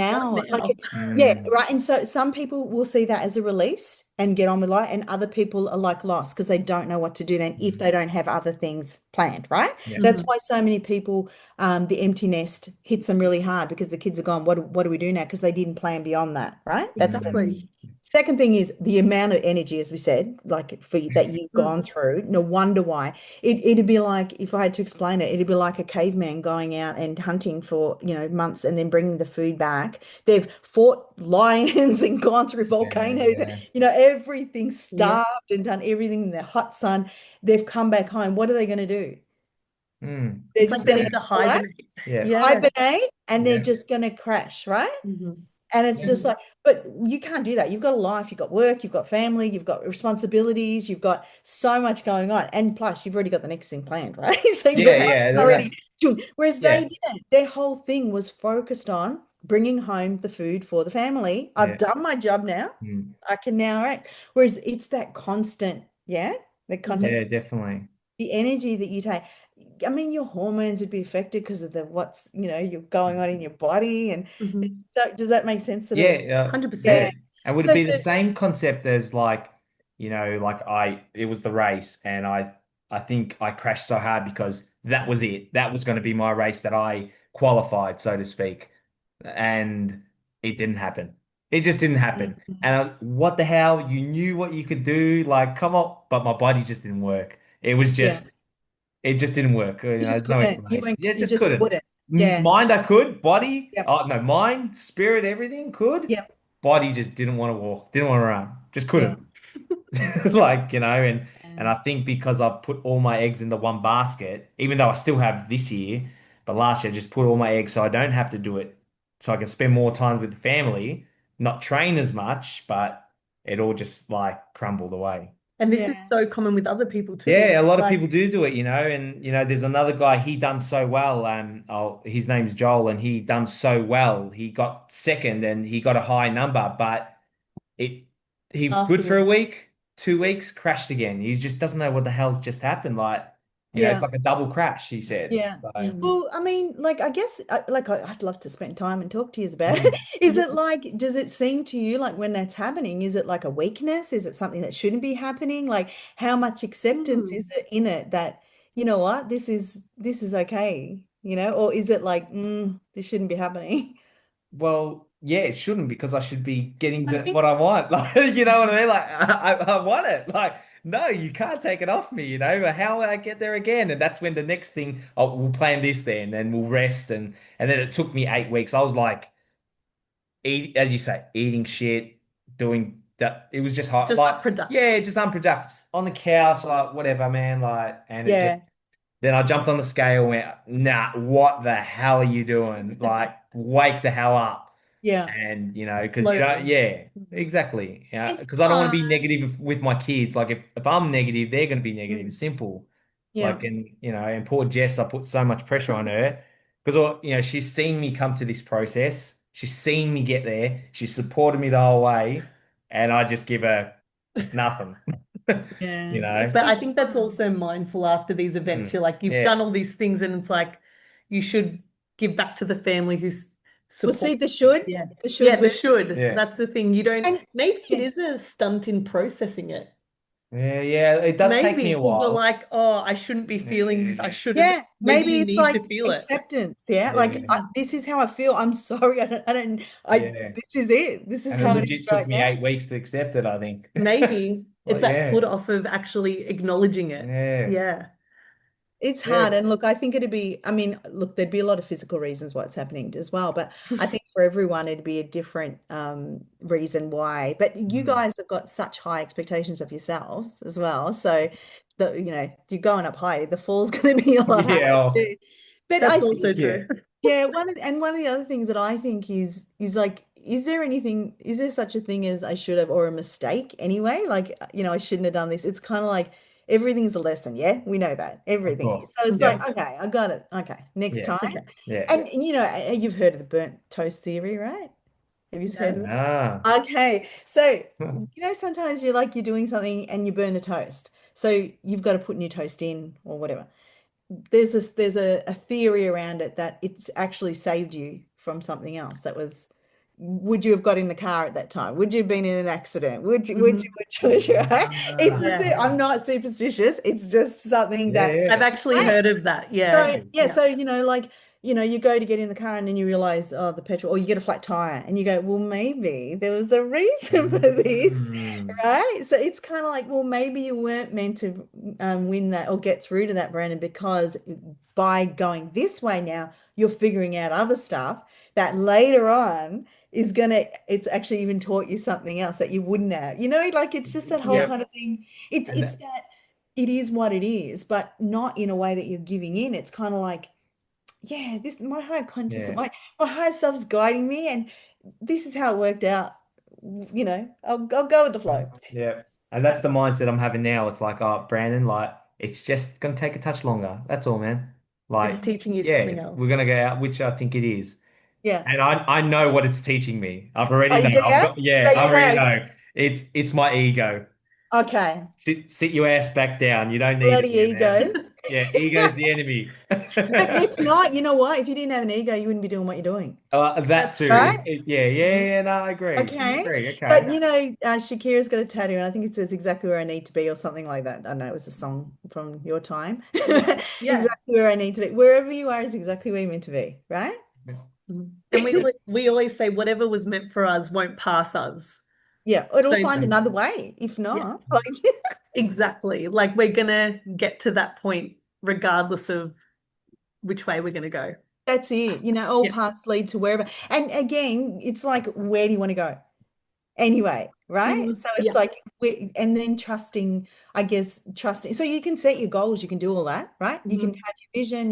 Speaker 2: What
Speaker 4: now,
Speaker 2: now?
Speaker 4: yeah,
Speaker 5: Mm,
Speaker 4: right. And so some people will see that as a release and get on with life, and other people are like lost because they don't know what to do then if
Speaker 5: mm,
Speaker 4: they don't have other things planned, right?
Speaker 5: yeah.
Speaker 4: That's
Speaker 2: Mhm.
Speaker 4: why so many people, the empty nest hits them really hard because the kids are gone, what do we do now? Because they didn't plan beyond that, right? That's the first.
Speaker 5: Mm,
Speaker 2: Exactly.
Speaker 4: Second thing is the amount of energy, as we said, like that you've
Speaker 2: Mm.
Speaker 4: gone through. No wonder why. It'd be like, if I had to explain it, it'd be like a caveman going out and hunting for, months and then bringing the food back. They've fought lions and gone through
Speaker 5: yeah,
Speaker 4: volcanoes,
Speaker 5: yeah.
Speaker 4: everything
Speaker 2: Yeah.
Speaker 4: starved and done everything in the hot sun. They've come back home. What are they going to do?
Speaker 5: Mm,
Speaker 4: They're
Speaker 2: It's like
Speaker 4: just
Speaker 2: they
Speaker 4: going to
Speaker 2: need
Speaker 5: yeah,
Speaker 2: to
Speaker 4: relax,
Speaker 2: hibernate.
Speaker 5: yeah,
Speaker 2: Yeah.
Speaker 4: hibernate, and they're
Speaker 5: yeah,
Speaker 4: just going to crash, right?
Speaker 2: Mhm.
Speaker 4: And it's
Speaker 5: yeah,
Speaker 4: just like, but you can't do that. You've got a life, you've got work, you've got family, you've got responsibilities, you've got so much going on. And plus, you've already got the next thing planned, right? So your
Speaker 5: yeah,
Speaker 2: Yeah.
Speaker 4: brain's
Speaker 5: yeah.
Speaker 4: already doing, whereas
Speaker 5: Yeah,
Speaker 4: they didn't. Their whole thing was focused on bringing home the food for the family. I've
Speaker 5: yeah,
Speaker 4: done my job now.
Speaker 5: mm,
Speaker 4: I can now act. Whereas it's that constant, yeah, the constant,
Speaker 2: Mhm.
Speaker 5: yeah, definitely.
Speaker 4: the energy that you take. I mean, your hormones would be affected because of the what's, you're going on in your body. And
Speaker 2: Mhm.
Speaker 4: so does that make sense? Sort of,
Speaker 5: Yeah,
Speaker 4: yeah.
Speaker 5: yeah.
Speaker 2: 100%.
Speaker 5: And would it
Speaker 4: So
Speaker 5: be the
Speaker 4: the
Speaker 5: same concept as like, like it was the race and I think I crashed so hard because that was it. That was going to be my race that I qualified, so to speak. And it didn't happen. It just didn't happen. And what the hell? You knew what you could do. Like, come on. But my body just didn't work.
Speaker 4: yeah,
Speaker 5: It just didn't work.
Speaker 4: you just
Speaker 5: There's no
Speaker 4: couldn't.
Speaker 5: explanation. Yeah,
Speaker 4: You
Speaker 5: just
Speaker 4: just
Speaker 5: couldn't.
Speaker 4: couldn't. Yeah.
Speaker 5: Mind I could, body,
Speaker 4: Yep.
Speaker 5: oh no, mind, spirit, everything could.
Speaker 4: Yep.
Speaker 5: Body just didn't want to walk, didn't want to run, just
Speaker 4: Yeah.
Speaker 5: couldn't. Like, and
Speaker 4: Um,
Speaker 5: I think because I've put all my eggs into one basket, even though I still have this year, but last year I just put all my eggs so I don't have to do it, so I can spend more time with the family, not train as much, but it all just like crumbled away.
Speaker 2: And this is
Speaker 4: yeah.
Speaker 2: so common with other people too.
Speaker 5: Yeah, a lot of
Speaker 2: Like,
Speaker 5: people do it, and there's another guy, he done so well. His name's Joel, and he done so well. He got second and he got a high number, but it he was good for a
Speaker 2: afterwards.
Speaker 5: week, 2 weeks, crashed again. He just doesn't know what the hell's just happened. Like, You know, it's
Speaker 4: Yeah.
Speaker 5: like a double crash, he said.
Speaker 4: Yeah.
Speaker 5: So,
Speaker 2: Mm.
Speaker 4: Well, I mean, like, I guess, I'd love to spend time and talk to you about it.
Speaker 5: mm.
Speaker 4: Is
Speaker 2: Yeah.
Speaker 4: it like, does it seem to you like when that's happening, is it like a weakness? Is it something that shouldn't be happening? Like, how much acceptance is
Speaker 2: Mm.
Speaker 4: it in it that, you know what, this is okay, or is it like, this shouldn't be happening?
Speaker 5: Well, yeah, it shouldn't because I should be getting
Speaker 2: I
Speaker 5: what
Speaker 2: think
Speaker 5: I want. Like, you know what I mean? Like, I want it. Like, no, you can't take it off me. You know, how will I get there again? And that's when the next thing, oh, we'll plan this then, and we'll rest. And then it took me 8 weeks. I was like, as you say, eating shit, doing that. It was just hard.
Speaker 2: just
Speaker 5: Like,
Speaker 2: not productive.
Speaker 5: yeah, just unproductive on the couch, like whatever, man. Like, and it just.
Speaker 4: Yeah.
Speaker 5: Then I jumped on the scale and went, nah, what the hell are you doing? Like, wake the hell up.
Speaker 4: Yeah.
Speaker 5: And, you know, because, you know,
Speaker 2: Slowly.
Speaker 5: yeah,
Speaker 2: Mhm.
Speaker 5: exactly. Yeah,
Speaker 4: It's
Speaker 5: because I don't want to be
Speaker 4: hard.
Speaker 5: negative with my kids. Like, if I'm negative, they're going to be negative.
Speaker 2: Mm.
Speaker 5: It's simple.
Speaker 4: Yeah.
Speaker 5: Like, and, you know, and poor Jess, I put so much pressure on her because, you know, she's seen me come to this process. She's seen me get there. She's supported me the whole way. And I just give her nothing, you
Speaker 4: Yeah.
Speaker 5: know?
Speaker 2: But I
Speaker 4: It's
Speaker 2: think that's
Speaker 4: hard.
Speaker 2: also mindful after these events.
Speaker 5: Mm.
Speaker 2: You're like, you've
Speaker 5: Yeah.
Speaker 2: done all these things, and it's like you should give back to the family who's
Speaker 4: Well,
Speaker 2: support.
Speaker 4: see, the should,
Speaker 2: Yeah.
Speaker 4: the
Speaker 2: Yeah,
Speaker 4: should
Speaker 2: the
Speaker 4: word.
Speaker 2: should.
Speaker 5: Yeah.
Speaker 2: That's the thing. You don't,
Speaker 4: And
Speaker 2: maybe it
Speaker 4: yeah.
Speaker 2: is a stunt in processing it.
Speaker 5: Yeah, yeah, it does take me
Speaker 2: Maybe
Speaker 5: a
Speaker 2: because we're
Speaker 5: while.
Speaker 2: like, oh, I shouldn't be feeling this. I
Speaker 5: Yeah,
Speaker 2: shouldn't.
Speaker 4: Yeah,
Speaker 2: Maybe
Speaker 4: maybe
Speaker 2: you
Speaker 4: it's
Speaker 2: need
Speaker 4: like
Speaker 2: to feel it.
Speaker 4: acceptance. Yeah, like
Speaker 5: yeah,
Speaker 2: Mm.
Speaker 4: this is how I feel. I'm sorry.
Speaker 5: yeah.
Speaker 4: This is it. This is
Speaker 5: And it
Speaker 4: how it is
Speaker 5: legit took
Speaker 4: right
Speaker 5: me
Speaker 4: now.
Speaker 5: 8 weeks to accept it, I think.
Speaker 2: Maybe it's
Speaker 5: Well,
Speaker 2: that
Speaker 5: yeah,
Speaker 2: put off of actually acknowledging it.
Speaker 5: yeah,
Speaker 2: Yeah.
Speaker 4: It's hard.
Speaker 5: yeah,
Speaker 4: And look, I think it'd be, I mean, look, there'd be a lot of physical reasons why it's happening as well. But I think for everyone, it'd be a different reason why. But you
Speaker 5: mm.
Speaker 4: guys have got such high expectations of yourselves as well. So you're going up high, the fall's going to be a lot
Speaker 5: Yeah,
Speaker 4: harder
Speaker 5: oh,
Speaker 4: too. But I
Speaker 2: That's
Speaker 4: think
Speaker 2: also
Speaker 5: yeah,
Speaker 2: true.
Speaker 4: yeah, one of the other things that I think is like, is there such a thing as I should have or a mistake anyway? Like, I shouldn't have done this. It's kind of like everything's a lesson, yeah? We know that.
Speaker 5: of
Speaker 4: Everything is.
Speaker 5: course.
Speaker 4: So it's like,
Speaker 2: Mhm.
Speaker 5: Yep.
Speaker 4: okay, I got it. Okay, next
Speaker 5: Yeah,
Speaker 4: time.
Speaker 2: Okay.
Speaker 5: yeah.
Speaker 4: And you've heard of the burnt toast theory, right? Have you heard
Speaker 2: No.
Speaker 4: of it?
Speaker 5: Ah,
Speaker 4: Okay. So, sometimes you're doing something and you burn a toast. So you've got to put new toast in or whatever. There's a theory around it that it's actually saved you from something else that was, would you have got in the car at that time? Would you have been in an accident?
Speaker 2: Mhm.
Speaker 4: Would you, right?
Speaker 2: Yeah.
Speaker 4: I'm not superstitious. It's just something
Speaker 5: yeah,
Speaker 4: that
Speaker 2: I've
Speaker 5: yeah.
Speaker 2: actually
Speaker 4: hey,
Speaker 2: heard of that. Yeah.
Speaker 4: so yeah,
Speaker 2: Yeah.
Speaker 4: so like you go to get in the car and then you realize, oh, the petrol, or you get a flat tire and you go, well, maybe there was a reason for this,
Speaker 5: Mm.
Speaker 4: right? So it's kind of like, well, maybe you weren't meant to win that or get through to that, Brandon, because by going this way now, you're figuring out other stuff that later on it's actually even taught you something else that you wouldn't have. Like it's just that whole
Speaker 2: Yeah.
Speaker 4: kind of thing. It's
Speaker 5: And
Speaker 4: it's
Speaker 5: that,
Speaker 4: that it is what it is, but not in a way that you're giving in. It's kind of like, yeah, this my higher conscious,
Speaker 5: yeah,
Speaker 4: my higher self's guiding me, and this is how it worked out. I'll go with the flow.
Speaker 5: yeah. And that's the mindset I'm having now. It's like, oh, Brandon, like, it's just gonna take a touch longer. That's all, man.
Speaker 2: It's
Speaker 5: Like,
Speaker 2: teaching you
Speaker 5: yeah,
Speaker 2: something else.
Speaker 5: we're gonna go out, which I think it is.
Speaker 4: Yeah.
Speaker 5: And I know what it's teaching me. I've
Speaker 4: Oh,
Speaker 5: already
Speaker 4: you
Speaker 5: know.
Speaker 4: do?
Speaker 5: I've got
Speaker 4: So
Speaker 5: yeah, I
Speaker 4: you
Speaker 5: already
Speaker 4: know.
Speaker 5: know. It's my ego.
Speaker 4: Okay.
Speaker 5: Sit your ass back down. You don't need it
Speaker 4: Bloody
Speaker 5: here, man.
Speaker 4: egos.
Speaker 5: Yeah, ego's the enemy.
Speaker 4: But it's not, you know what? If you didn't have an ego, you wouldn't be doing what you're doing.
Speaker 5: That
Speaker 2: That's
Speaker 5: too.
Speaker 2: true.
Speaker 4: Right?
Speaker 5: Yeah, yeah,
Speaker 2: Mhm.
Speaker 5: yeah. No, I agree. I
Speaker 4: Okay.
Speaker 5: agree.
Speaker 4: But
Speaker 5: Okay.
Speaker 4: Shakira's got a tattoo, and I think it says exactly where I need to be or something like that. I don't know, it was a song from your time.
Speaker 2: Yeah. Yeah.
Speaker 4: Exactly where I need to be. Wherever you are is exactly where you're meant to be, right?
Speaker 2: Mhm. And we always say whatever was meant for us won't pass us.
Speaker 4: Yeah,
Speaker 2: So
Speaker 4: it'll find another way. If
Speaker 2: yeah,
Speaker 4: not, like
Speaker 2: exactly. Like we're gonna get to that point regardless of which way we're gonna go.
Speaker 4: that's it. All
Speaker 2: Yeah.
Speaker 4: paths lead to wherever. And again, it's like, where do you want to go? Anyway, right?
Speaker 2: Mhm.
Speaker 4: So it's
Speaker 2: Yeah.
Speaker 4: like and then trusting, I guess, trusting. So you can set your goals, you can do all that, right? You can
Speaker 2: Mhm.
Speaker 4: have your vision,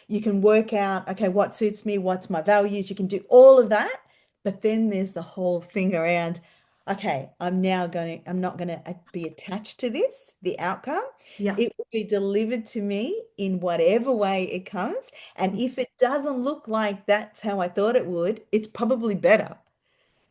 Speaker 4: you can work out, okay, what suits me, what's my values, you can do all of that. But then there's the whole thing around, okay, I'm not gonna be attached to this, the outcome.
Speaker 2: Yeah.
Speaker 4: It will be delivered to me in whatever way it comes. And if it doesn't look like that's how I thought it would, it's probably better.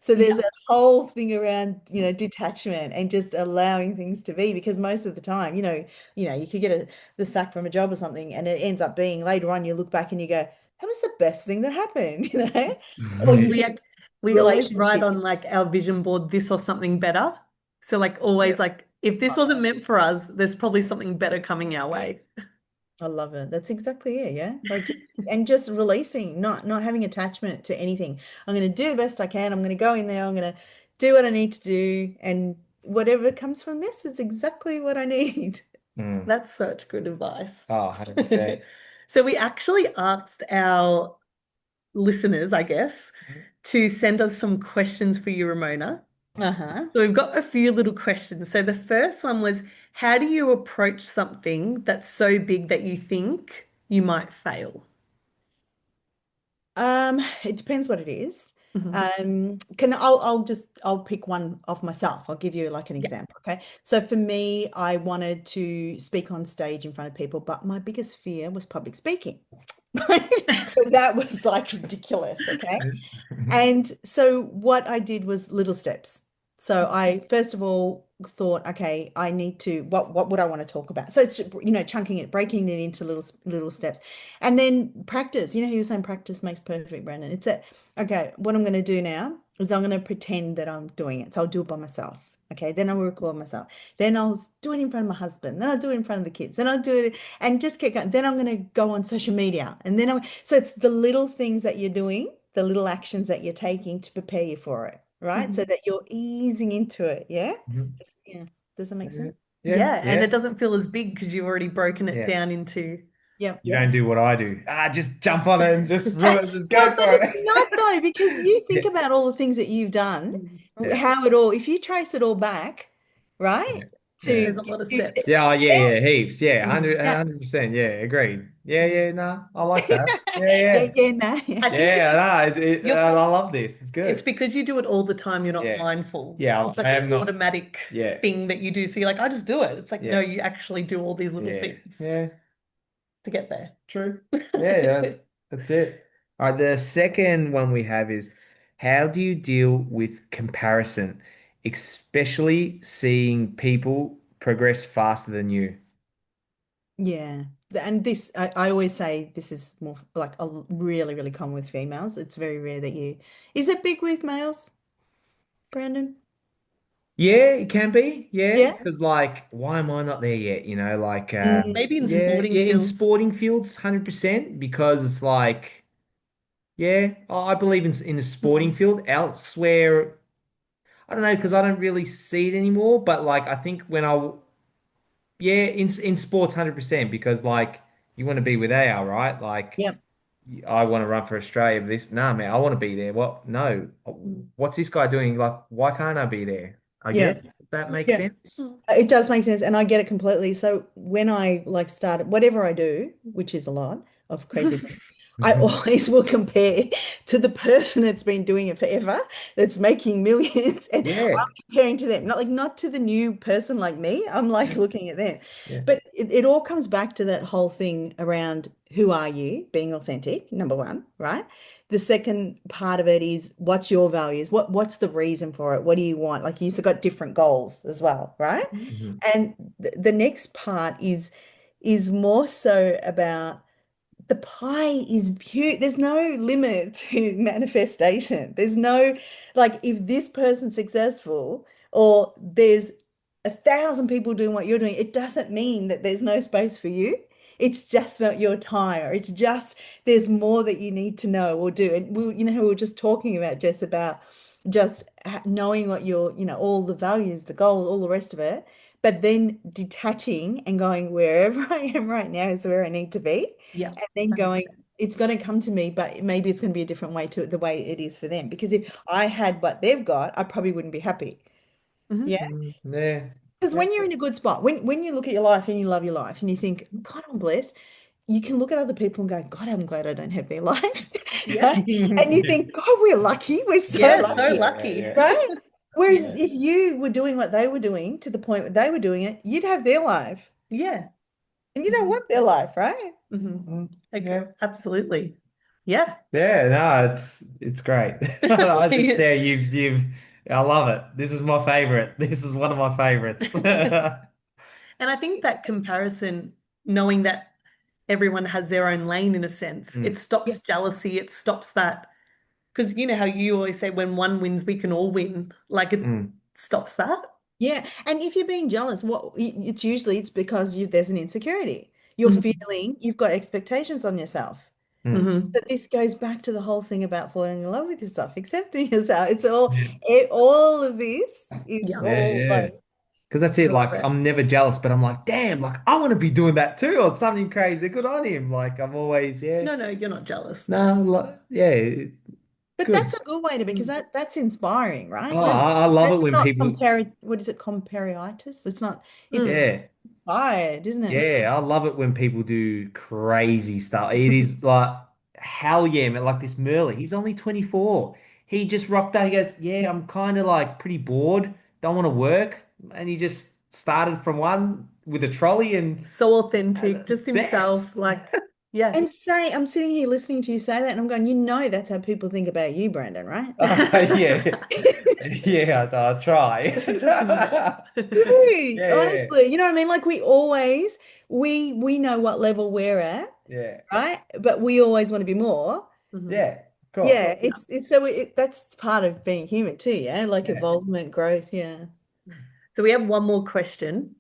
Speaker 4: So
Speaker 2: Yeah.
Speaker 4: there's a whole thing around, detachment and just allowing things to be because most of the time, you could get the sack from a job or something and it ends up being later on you look back and you go, that was the best thing that happened, Or you
Speaker 2: We
Speaker 4: hit
Speaker 2: ac- we always write
Speaker 4: relationship.
Speaker 2: on like our vision board this or something better. So like always like if this wasn't meant for us, there's probably something better coming our way.
Speaker 4: I love it. That's exactly it, yeah. Like and just releasing, not having attachment to anything. I'm going to do the best I can. I'm going to go in there. I'm going to do what I need to do, and whatever comes from this is exactly what I need.
Speaker 5: Mm.
Speaker 2: That's such good advice.
Speaker 5: Oh, 100%.
Speaker 2: So we actually asked our listeners, I guess, to send us some questions for you, Ramona.
Speaker 4: Uh-huh.
Speaker 2: So we've got a few little questions. So the first one was, how do you approach something that's so big that you think you might fail?
Speaker 4: It depends what it is.
Speaker 2: Mhm.
Speaker 4: I'll pick one of myself. I'll give you like an
Speaker 2: Yeah.
Speaker 4: example, okay? So for me, I wanted to speak on stage in front of people, but my biggest fear was public speaking. Right? So that was like ridiculous, okay? And so what I did was little steps. So I first of all thought, okay, I need to what would I want to talk about? So it's chunking it, breaking it into little steps. And then practice. You were saying practice makes perfect, Brandon. It's a okay, what I'm going to do now is I'm going to pretend that I'm doing it. So I'll do it by myself. Okay, then I'll record myself. Then I'll do it in front of my husband. Then I'll do it in front of the kids. Then I'll do it and just keep going. Then I'm going to go on social media. And then so it's the little things that you're doing, the little actions that you're taking to prepare you for it, right? So
Speaker 2: Mhm.
Speaker 4: that you're easing into it. Yeah.
Speaker 5: Mhm.
Speaker 4: Yeah. Does that make sense?
Speaker 5: Yeah,
Speaker 2: Yeah, and
Speaker 5: yeah,
Speaker 2: it doesn't feel as big because you've already broken it
Speaker 5: yeah.
Speaker 2: down into.
Speaker 4: Yep.
Speaker 5: You don't do what I do. Just jump on it and just just go
Speaker 4: But
Speaker 5: for
Speaker 4: it's
Speaker 5: it.
Speaker 4: not though, because you
Speaker 5: Yeah,
Speaker 4: think about all the things that you've done,
Speaker 5: yeah,
Speaker 4: how it all, if you trace it all back, right?
Speaker 5: yeah, yeah.
Speaker 2: There's
Speaker 4: To
Speaker 2: a lot of
Speaker 4: you,
Speaker 2: steps.
Speaker 5: Yeah, oh, yeah,
Speaker 4: yeah,
Speaker 5: yeah, heaps. Yeah,
Speaker 2: Mm.
Speaker 5: 100%. Yeah, agreed. Yeah,
Speaker 2: Mm.
Speaker 5: yeah, no, I like that. Yeah,
Speaker 4: yeah,
Speaker 5: yeah.
Speaker 4: yeah, no, yeah.
Speaker 2: I think
Speaker 5: Yeah, no,
Speaker 2: you're
Speaker 5: I
Speaker 2: pro-
Speaker 5: love this. It's
Speaker 2: it's
Speaker 5: good.
Speaker 2: because you do it all the time, you're not
Speaker 5: Yeah.
Speaker 2: mindful.
Speaker 5: Yeah,
Speaker 2: It's like
Speaker 5: I
Speaker 2: an
Speaker 5: am not.
Speaker 2: automatic
Speaker 5: Yeah,
Speaker 2: thing that you do. So you're like, I just do it. It's like, no,
Speaker 5: yeah,
Speaker 2: you actually do all these little
Speaker 5: yeah,
Speaker 2: things
Speaker 5: yeah.
Speaker 2: to get there.
Speaker 5: True. Yeah, yeah, that's it. All right, the second one we have is how do you deal with comparison, especially seeing people progress faster than you?
Speaker 4: Yeah. And this, I always say this is more like really, really common with females. It's very rare that is it big with males, Brandon?
Speaker 5: Yeah, it can be. Yeah,
Speaker 4: Yeah.
Speaker 5: because like, why am I not there yet?
Speaker 4: Mm,
Speaker 2: Maybe in
Speaker 5: Yeah,
Speaker 2: sporting
Speaker 5: yeah, in
Speaker 2: fields.
Speaker 5: sporting fields, 100%, because it's like, yeah, I believe in the sporting
Speaker 2: Mhm.
Speaker 5: field. Elsewhere, I don't know, because I don't really see it anymore. But like, I think yeah, in sports, 100%, because like, you want to be where they are, right? Like,
Speaker 4: yep.
Speaker 5: I want to run for Australia. But nah, man, I want to be there. What? No,
Speaker 2: Mm.
Speaker 5: what's this guy doing? Like, why can't I be there? I
Speaker 4: Yeah.
Speaker 5: guess that makes
Speaker 4: Yeah.
Speaker 5: sense.
Speaker 4: It does make sense, and I get it completely. So when I like started, whatever I do, which is a lot of crazy things, I always will compare to the person that's been doing it forever, that's making millions, and
Speaker 5: Yeah.
Speaker 4: I'm comparing to them. Not to the new person like me. I'm like looking at them.
Speaker 5: Yeah.
Speaker 4: But it all comes back to that whole thing around who are you, being authentic, number one, right? The second part of it is what's your values? What's the reason for it? What do you want? Like you've got different goals as well, right?
Speaker 5: Mhm.
Speaker 4: And the next part is more so about the pie is huge. There's no limit to manifestation. There's no, like, if this person's successful or there's 1,000 people doing what you're doing, it doesn't mean that there's no space for you. It's just not your time, or it's just there's more that you need to know or do. And how we were just talking about Jess about just knowing what all the values, the goals, all the rest of it, but then detaching and going wherever I am right now is where I need to be
Speaker 2: Yeah.
Speaker 4: and then going, it's going to come to me, but maybe it's going to be a different way to the way it is for them. Because if I had what they've got, I probably wouldn't be happy.
Speaker 2: Mhm.
Speaker 4: Yeah.
Speaker 5: Yeah.
Speaker 4: Because
Speaker 5: Yeah.
Speaker 4: when you're in a good spot, when you look at your life and you love your life and you think, God, I'm blessed, you can look at other people and go, God, I'm glad I don't have their life.
Speaker 2: Yeah.
Speaker 4: Right? And you think, God, we're lucky. We're so
Speaker 2: Yeah, so
Speaker 4: lucky.
Speaker 2: lucky.
Speaker 5: Yeah.
Speaker 4: Right? Whereas
Speaker 2: Yeah.
Speaker 4: if you were doing what they were doing to the point where they were doing it, you'd have their life.
Speaker 2: Yeah.
Speaker 4: And you don't want their life, right?
Speaker 2: Hmm.
Speaker 5: Mm,
Speaker 2: Okay,
Speaker 5: yeah.
Speaker 2: absolutely. Yeah.
Speaker 5: Yeah, no, it's great. I just yeah, you've I love it. This is my favorite. This is one of my favorites.
Speaker 2: And I think that comparison, knowing that everyone has their own lane in a sense, it
Speaker 5: Mm,
Speaker 4: Yeah.
Speaker 2: stops jealousy, it stops that. Because you know how you always say when one wins, we can all win. Like it
Speaker 5: mm,
Speaker 2: stops that.
Speaker 4: Yeah, and if you're being jealous, it's usually it's because there's an insecurity. You're
Speaker 2: Hmm.
Speaker 4: feeling you've got expectations on yourself.
Speaker 5: mm.
Speaker 2: Hmm.
Speaker 4: But this goes back to the whole thing about falling in love with yourself, accepting yourself. It's all
Speaker 5: Yeah,
Speaker 4: all of this is
Speaker 2: Yeah.
Speaker 5: yeah,
Speaker 4: all
Speaker 5: yeah.
Speaker 4: like
Speaker 5: Because that's it. Like
Speaker 2: Correct.
Speaker 5: I'm never jealous, but I'm like, damn, like I want to be doing that too, or something crazy. Good on him. Like I'm always, yeah,
Speaker 2: No, no, you're not jealous. No.
Speaker 5: no, like, yeah,
Speaker 4: but that's
Speaker 5: good.
Speaker 4: a good way to because
Speaker 2: Mm.
Speaker 4: that's inspiring,
Speaker 5: Oh,
Speaker 4: right?
Speaker 5: I love
Speaker 4: That's
Speaker 5: it when
Speaker 4: not
Speaker 5: people,
Speaker 4: what is it, compariitis? It's not
Speaker 2: Mm.
Speaker 5: yeah.
Speaker 4: it's inspired, isn't it?
Speaker 5: Yeah, I love it when people do crazy stuff. It is like hell yeah, man. Like this Merle, he's only 24. He just rocked out. He goes, yeah, I'm kind of like pretty bored, don't want to work, and he just started from one with a trolley and
Speaker 2: So authentic, just
Speaker 5: bets.
Speaker 2: himself. Like, yeah.
Speaker 4: And say, I'm sitting here listening to you say that, and I'm going, that's how people think about you, Brandon, right?
Speaker 5: Yeah, yeah, I
Speaker 2: The best.
Speaker 5: try.
Speaker 4: True,
Speaker 5: Yeah,
Speaker 4: honestly, you know what I mean? Like we know what level we're at,
Speaker 5: yeah,
Speaker 4: right? But we always want to be more.
Speaker 2: Mhm.
Speaker 5: yeah. Of course.
Speaker 4: Yeah,
Speaker 2: Yeah.
Speaker 4: it's so that's part of being human too, yeah, like
Speaker 5: Yeah.
Speaker 4: evolvement, growth, yeah.
Speaker 2: So we have one more question.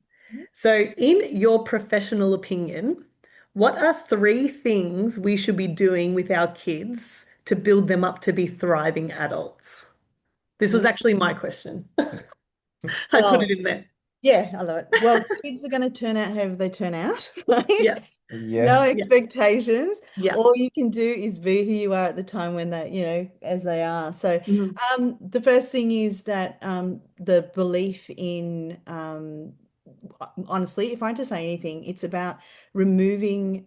Speaker 2: So, in your professional opinion, what are three things we should be doing with our kids to build them up to be thriving adults? This was
Speaker 4: Mm.
Speaker 2: actually my question. I put it
Speaker 4: Well,
Speaker 2: in there.
Speaker 4: yeah, I love it. Well, kids are going to turn out however they turn out, right?
Speaker 2: Yes.
Speaker 4: No
Speaker 5: Yes.
Speaker 2: Yeah.
Speaker 4: expectations.
Speaker 2: Yeah.
Speaker 4: All you can do is be who you are at the time when they, as they are. So,
Speaker 2: Mhm.
Speaker 4: the first thing is that the belief in, honestly, if I had to say anything, it's about removing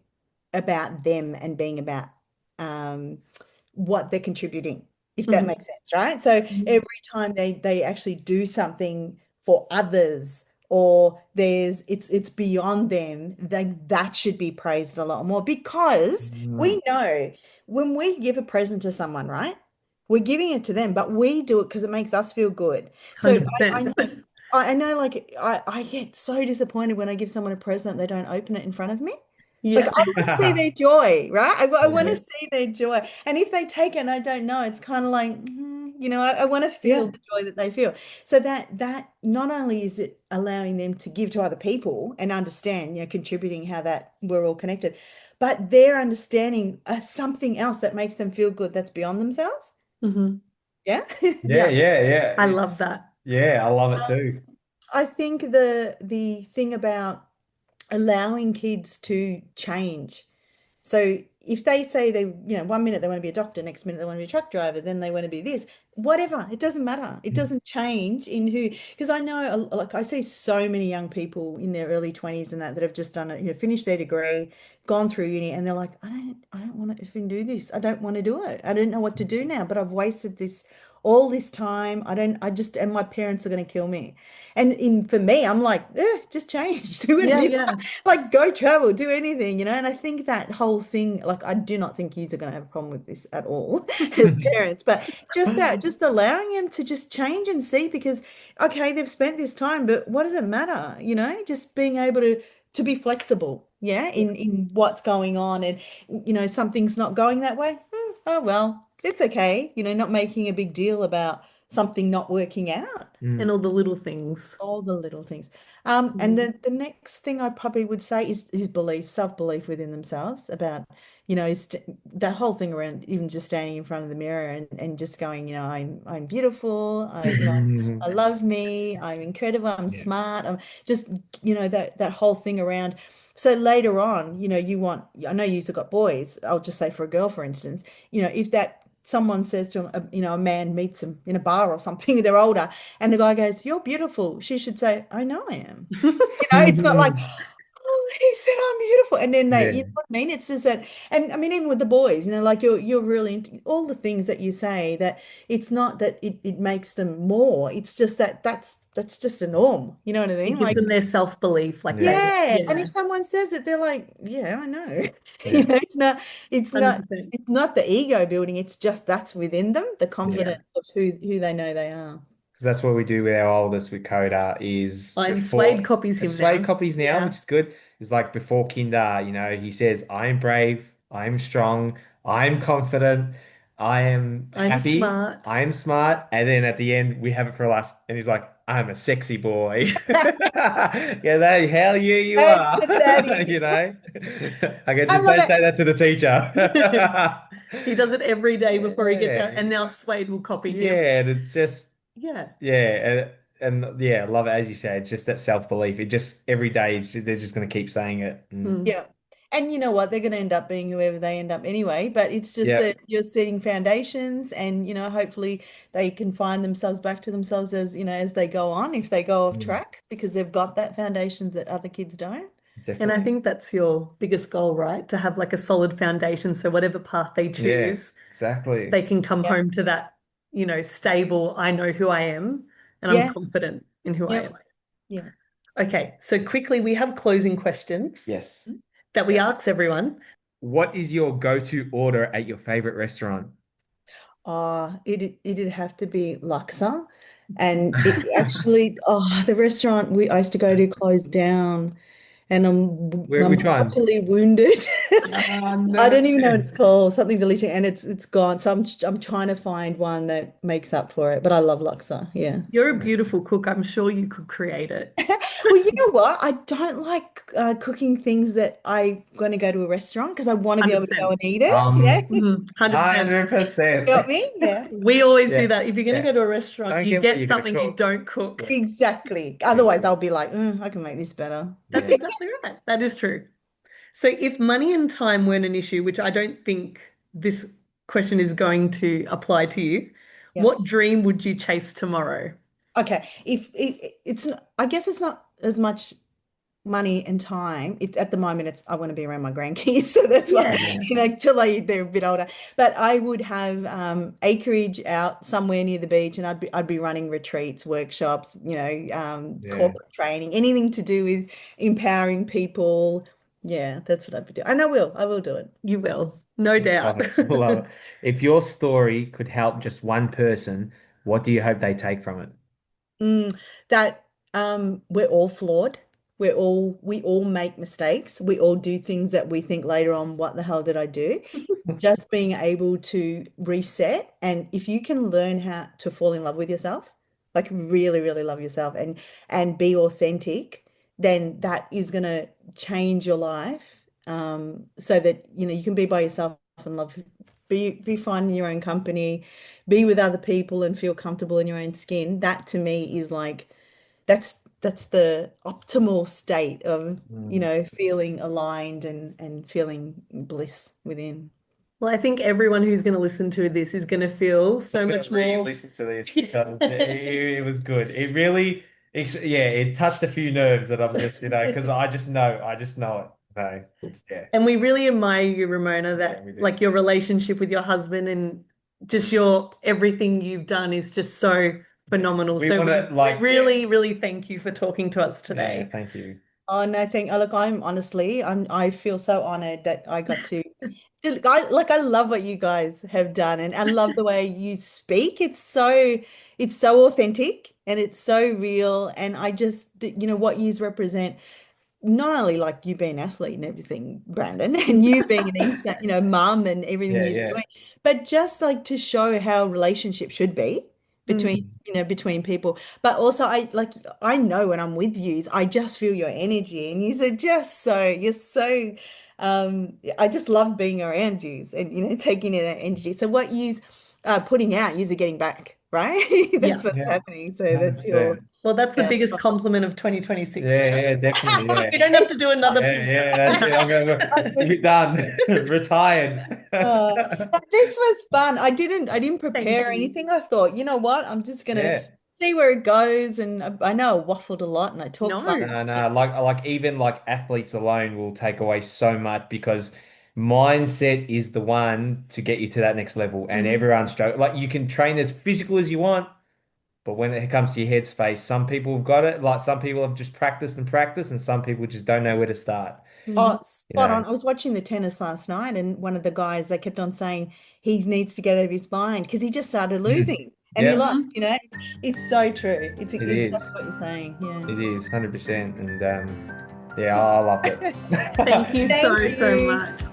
Speaker 4: about them and being about um, what they're contributing, if that
Speaker 2: Mhm.
Speaker 4: makes sense, right? So
Speaker 2: Mhm.
Speaker 4: every time they actually do something for others or it's beyond them, that should be praised a lot more because
Speaker 5: Mm.
Speaker 4: we know when we give a present to someone, right? We're giving it to them, but we do it because it makes us feel good. So I
Speaker 2: 100%.
Speaker 4: know I know like I get so disappointed when I give someone a present, they don't open it in front of me. Like
Speaker 2: Yeah.
Speaker 4: I want to see their joy, right? I want to
Speaker 5: Yeah.
Speaker 4: see their joy. And if they take it and I don't know, it's kind of like, I want to feel
Speaker 2: Yeah.
Speaker 4: the joy that they feel. So that not only is it allowing them to give to other people and understand, contributing how that we're all connected, but they're understanding something else that makes them feel good that's beyond themselves.
Speaker 2: Hmm.
Speaker 4: Yeah.
Speaker 5: Yeah,
Speaker 2: Yeah.
Speaker 5: yeah, yeah.
Speaker 2: I love
Speaker 5: It's
Speaker 2: that.
Speaker 5: yeah, I love it too.
Speaker 4: I think the thing about allowing kids to change. So if they say they, 1 minute they want to be a doctor, next minute they want to be a truck driver, then they want to be this, whatever, it doesn't matter. It doesn't change in who, because I know, like I see so many young people in their early 20s and that have just done it, finished their degree, gone through uni, and they're like, I don't want to even do this. I don't want to do it. I don't know what to do now, but I've wasted all this time. And my parents are going to kill me. And for me, I'm like, just change, do
Speaker 2: Yeah.
Speaker 4: it.
Speaker 2: Yeah.
Speaker 4: Like go travel, do anything, and I think that whole thing, like I do not think you are going to have a problem with this at all as parents, but just allowing them to just change and see because okay, they've spent this time, but what does it matter? Just being able to be flexible, yeah, in what's going on and something's not going that way. Oh well, it's okay, not making a big deal about something not working out.
Speaker 2: And
Speaker 5: Mm.
Speaker 2: all the little things.
Speaker 4: All the little things. And
Speaker 2: Mhm.
Speaker 4: the next thing I probably would say is belief, self-belief within themselves about, st that whole thing around even just standing in front of the mirror and just going, I'm beautiful, I love me, I'm incredible, I'm
Speaker 5: Yeah.
Speaker 4: smart, I'm just, that whole thing around. So later on, I know you've got boys, I'll just say for a girl, for instance, if that someone says to him, a man meets him in a bar or something, they're older, and the guy goes, "You're beautiful." She should say, "I know I am." It's not like, oh, he said I'm beautiful. And then they, you know
Speaker 5: Yeah.
Speaker 4: what I mean? It's just that, and I mean, even with the boys, like you're really into all the things that you say that it's not that it makes them more. It's just that that's just a norm. You know what I
Speaker 2: It
Speaker 4: mean?
Speaker 2: gives
Speaker 4: Like,
Speaker 2: them their self-belief, like they,
Speaker 4: yeah. And
Speaker 2: yeah,
Speaker 4: if someone says it, they're like, yeah, I know.
Speaker 5: Yeah.
Speaker 4: It's not,
Speaker 2: 100%.
Speaker 4: it's not the ego building. It's just that's within them, the
Speaker 5: Yeah.
Speaker 2: Yeah.
Speaker 4: confidence of who they know they are.
Speaker 5: Because that's what we do with our oldest with Coda is
Speaker 2: And
Speaker 5: before
Speaker 2: Suede copies him
Speaker 5: Sway
Speaker 2: now.
Speaker 5: copies now,
Speaker 2: Yeah.
Speaker 5: which is good. Is like before kinder, he says, I'm brave, I'm strong, I'm confident, I am
Speaker 2: I'm
Speaker 5: happy,
Speaker 2: smart.
Speaker 5: I'm smart, and then at the end we have it for last, and he's like, I'm a sexy boy. Yeah, that hell yeah you
Speaker 4: Let's
Speaker 5: are.
Speaker 4: put that in.
Speaker 5: I
Speaker 4: I
Speaker 5: just
Speaker 4: love
Speaker 5: don't
Speaker 4: it.
Speaker 5: say that to the teacher.
Speaker 2: He does it every day before he gets out,
Speaker 5: Yeah.
Speaker 2: and now Suede will copy him.
Speaker 5: Yeah, and it's just
Speaker 2: Yeah.
Speaker 5: yeah, and yeah, I love it as you say. It's just that self-belief. It just every day they're just going to keep saying it. And,
Speaker 2: Mm.
Speaker 4: Yeah. And you know what? They're going to end up being whoever they end up anyway. But it's just
Speaker 5: yeah,
Speaker 4: that you're setting foundations and, hopefully they can find themselves back to themselves as, as they go on, if they go off
Speaker 5: mm,
Speaker 4: track, because they've got that foundations that other kids don't.
Speaker 2: And I
Speaker 5: definitely.
Speaker 2: think that's your biggest goal, right? To have like a solid foundation. So whatever path they
Speaker 5: Yeah,
Speaker 2: choose,
Speaker 5: exactly.
Speaker 2: they can come
Speaker 4: Yep.
Speaker 2: home to that, stable, I know who I am and I'm
Speaker 4: Yeah.
Speaker 2: confident in who I
Speaker 4: Yep.
Speaker 2: am.
Speaker 4: Yeah.
Speaker 2: Okay, so quickly, we have closing questions
Speaker 5: Yes.
Speaker 2: that we ask everyone.
Speaker 5: What is your go-to order at your favorite restaurant?
Speaker 4: It'd have to be Luxor. And it actually, the restaurant I used to go to closed down and
Speaker 5: Where,
Speaker 4: I'm
Speaker 5: which one?
Speaker 4: mortally wounded.
Speaker 5: Oh
Speaker 4: I
Speaker 5: no.
Speaker 4: don't even know what it's called, something village, and it's gone. So I'm trying to find one that makes up for it. But I love Luxor. Yeah.
Speaker 2: You're a beautiful cook. I'm sure you could create it.
Speaker 4: Well, you know what? I don't like cooking things that I'm going to go to a restaurant because I want to be able to go
Speaker 2: 100%.
Speaker 4: and eat it. Yeah.
Speaker 5: Um,
Speaker 2: Mhm, 100%.
Speaker 5: 100%.
Speaker 4: Got me? Yeah.
Speaker 2: We always do
Speaker 5: Yeah,
Speaker 2: that. If you're going to
Speaker 5: yeah.
Speaker 2: go to a restaurant,
Speaker 5: Don't
Speaker 2: you
Speaker 5: get what
Speaker 2: get
Speaker 5: you're gonna
Speaker 2: something you
Speaker 5: cook.
Speaker 2: don't cook.
Speaker 5: Yeah,
Speaker 4: Exactly.
Speaker 5: yeah,
Speaker 4: Otherwise, I'll be like, I can make this better.
Speaker 2: That's
Speaker 5: yeah.
Speaker 2: exactly right. That is true. So if money and time weren't an issue, which I don't think this question is going to apply to you,
Speaker 4: Yeah.
Speaker 2: what dream would you chase tomorrow?
Speaker 4: Okay. If it's not, I guess it's not as much money and time. It at the moment it's I want to be around my grandkids, so that's why
Speaker 2: Yeah.
Speaker 4: till they're a bit older. But I would have acreage out somewhere near the beach, and I'd be running retreats, workshops,
Speaker 5: Yeah.
Speaker 4: corporate training, anything to do with empowering people. Yeah, that's what I'd be doing. And I will do it.
Speaker 2: You will, no doubt.
Speaker 5: Love it. Love it. If your story could help just one person, what do you hope they take from it?
Speaker 4: That we're all flawed. We all make mistakes. We all do things that we think later on, what the hell did I do? Just being able to reset, and if you can learn how to fall in love with yourself, like really, really love yourself and be authentic, then that is gonna change your life. So that you can be by yourself and love, be fine in your own company, be with other people and feel comfortable in your own skin. That to me is like that's the optimal state of,
Speaker 5: Mm.
Speaker 4: feeling aligned and feeling bliss within.
Speaker 2: Well, I think everyone who's going to listen to this is going to feel so much more.
Speaker 5: Listen to this because it was good. It really, yeah, it touched a few nerves that I'm just, because I just know it. No, it's, yeah,
Speaker 2: And we really admire you, Ramona,
Speaker 5: yeah,
Speaker 2: that
Speaker 5: we do.
Speaker 2: like your relationship with your husband and just your everything you've done is just so
Speaker 5: Yeah.
Speaker 2: phenomenal.
Speaker 5: We
Speaker 2: So
Speaker 5: want
Speaker 2: we,
Speaker 5: to
Speaker 2: we
Speaker 5: like,
Speaker 2: really, really thank you for talking to us
Speaker 5: yeah,
Speaker 2: today.
Speaker 5: thank you.
Speaker 4: Oh no, look, I feel so honored that I got to. I love what you guys have done, and I love the way you speak. It's so authentic and it's so real, and I just, what you represent. Not only like you being an athlete and everything, Brandon, and you being an insane, mum and everything
Speaker 5: Yeah,
Speaker 4: you're
Speaker 5: yeah.
Speaker 4: doing, but just like to show how relationship should be between,
Speaker 2: Mm,
Speaker 4: between people. But also I know when I'm with you, I just feel your energy and you're so I just love being around you and taking in that energy. So what you putting out, you're getting back, right? That's
Speaker 2: yeah.
Speaker 4: what's
Speaker 5: Yeah,
Speaker 4: happening. So that's your
Speaker 5: 100%.
Speaker 2: Well, that's the
Speaker 4: yeah.
Speaker 2: biggest compliment of 2026
Speaker 5: Yeah,
Speaker 2: now.
Speaker 5: yeah, definitely. Yeah.
Speaker 2: We don't have to do another.
Speaker 5: Yeah, yeah, that's it. I'm gonna be done. Retired.
Speaker 4: But this was fun. I didn't
Speaker 2: Thank
Speaker 4: prepare
Speaker 2: you.
Speaker 4: anything. I thought, you know what? I'm just gonna
Speaker 5: Yeah.
Speaker 4: see where it goes. And I know I waffled a lot and I talk
Speaker 2: No.
Speaker 4: fast.
Speaker 5: No, like even like athletes alone will take away so much because mindset is the one to get you to that next level. And everyone's struggle. Like you can train as physical as you want, but when it comes to your headspace, some people have got it. Like some people have just practiced and practiced, and some people just don't know where to start.
Speaker 4: Oh,
Speaker 5: You
Speaker 4: spot on.
Speaker 5: know.
Speaker 4: I was watching the tennis last night, and one of the guys, they kept on saying he needs to get out of his mind because he just started
Speaker 5: Mm.
Speaker 4: losing and he
Speaker 5: Yep,
Speaker 4: lost. It's so true. It's
Speaker 5: it
Speaker 4: exactly
Speaker 5: is.
Speaker 4: what you're saying. Yeah.
Speaker 5: It is 100%. And yeah, I loved it.
Speaker 2: Thank you
Speaker 4: Thank
Speaker 2: so
Speaker 4: you.
Speaker 2: much.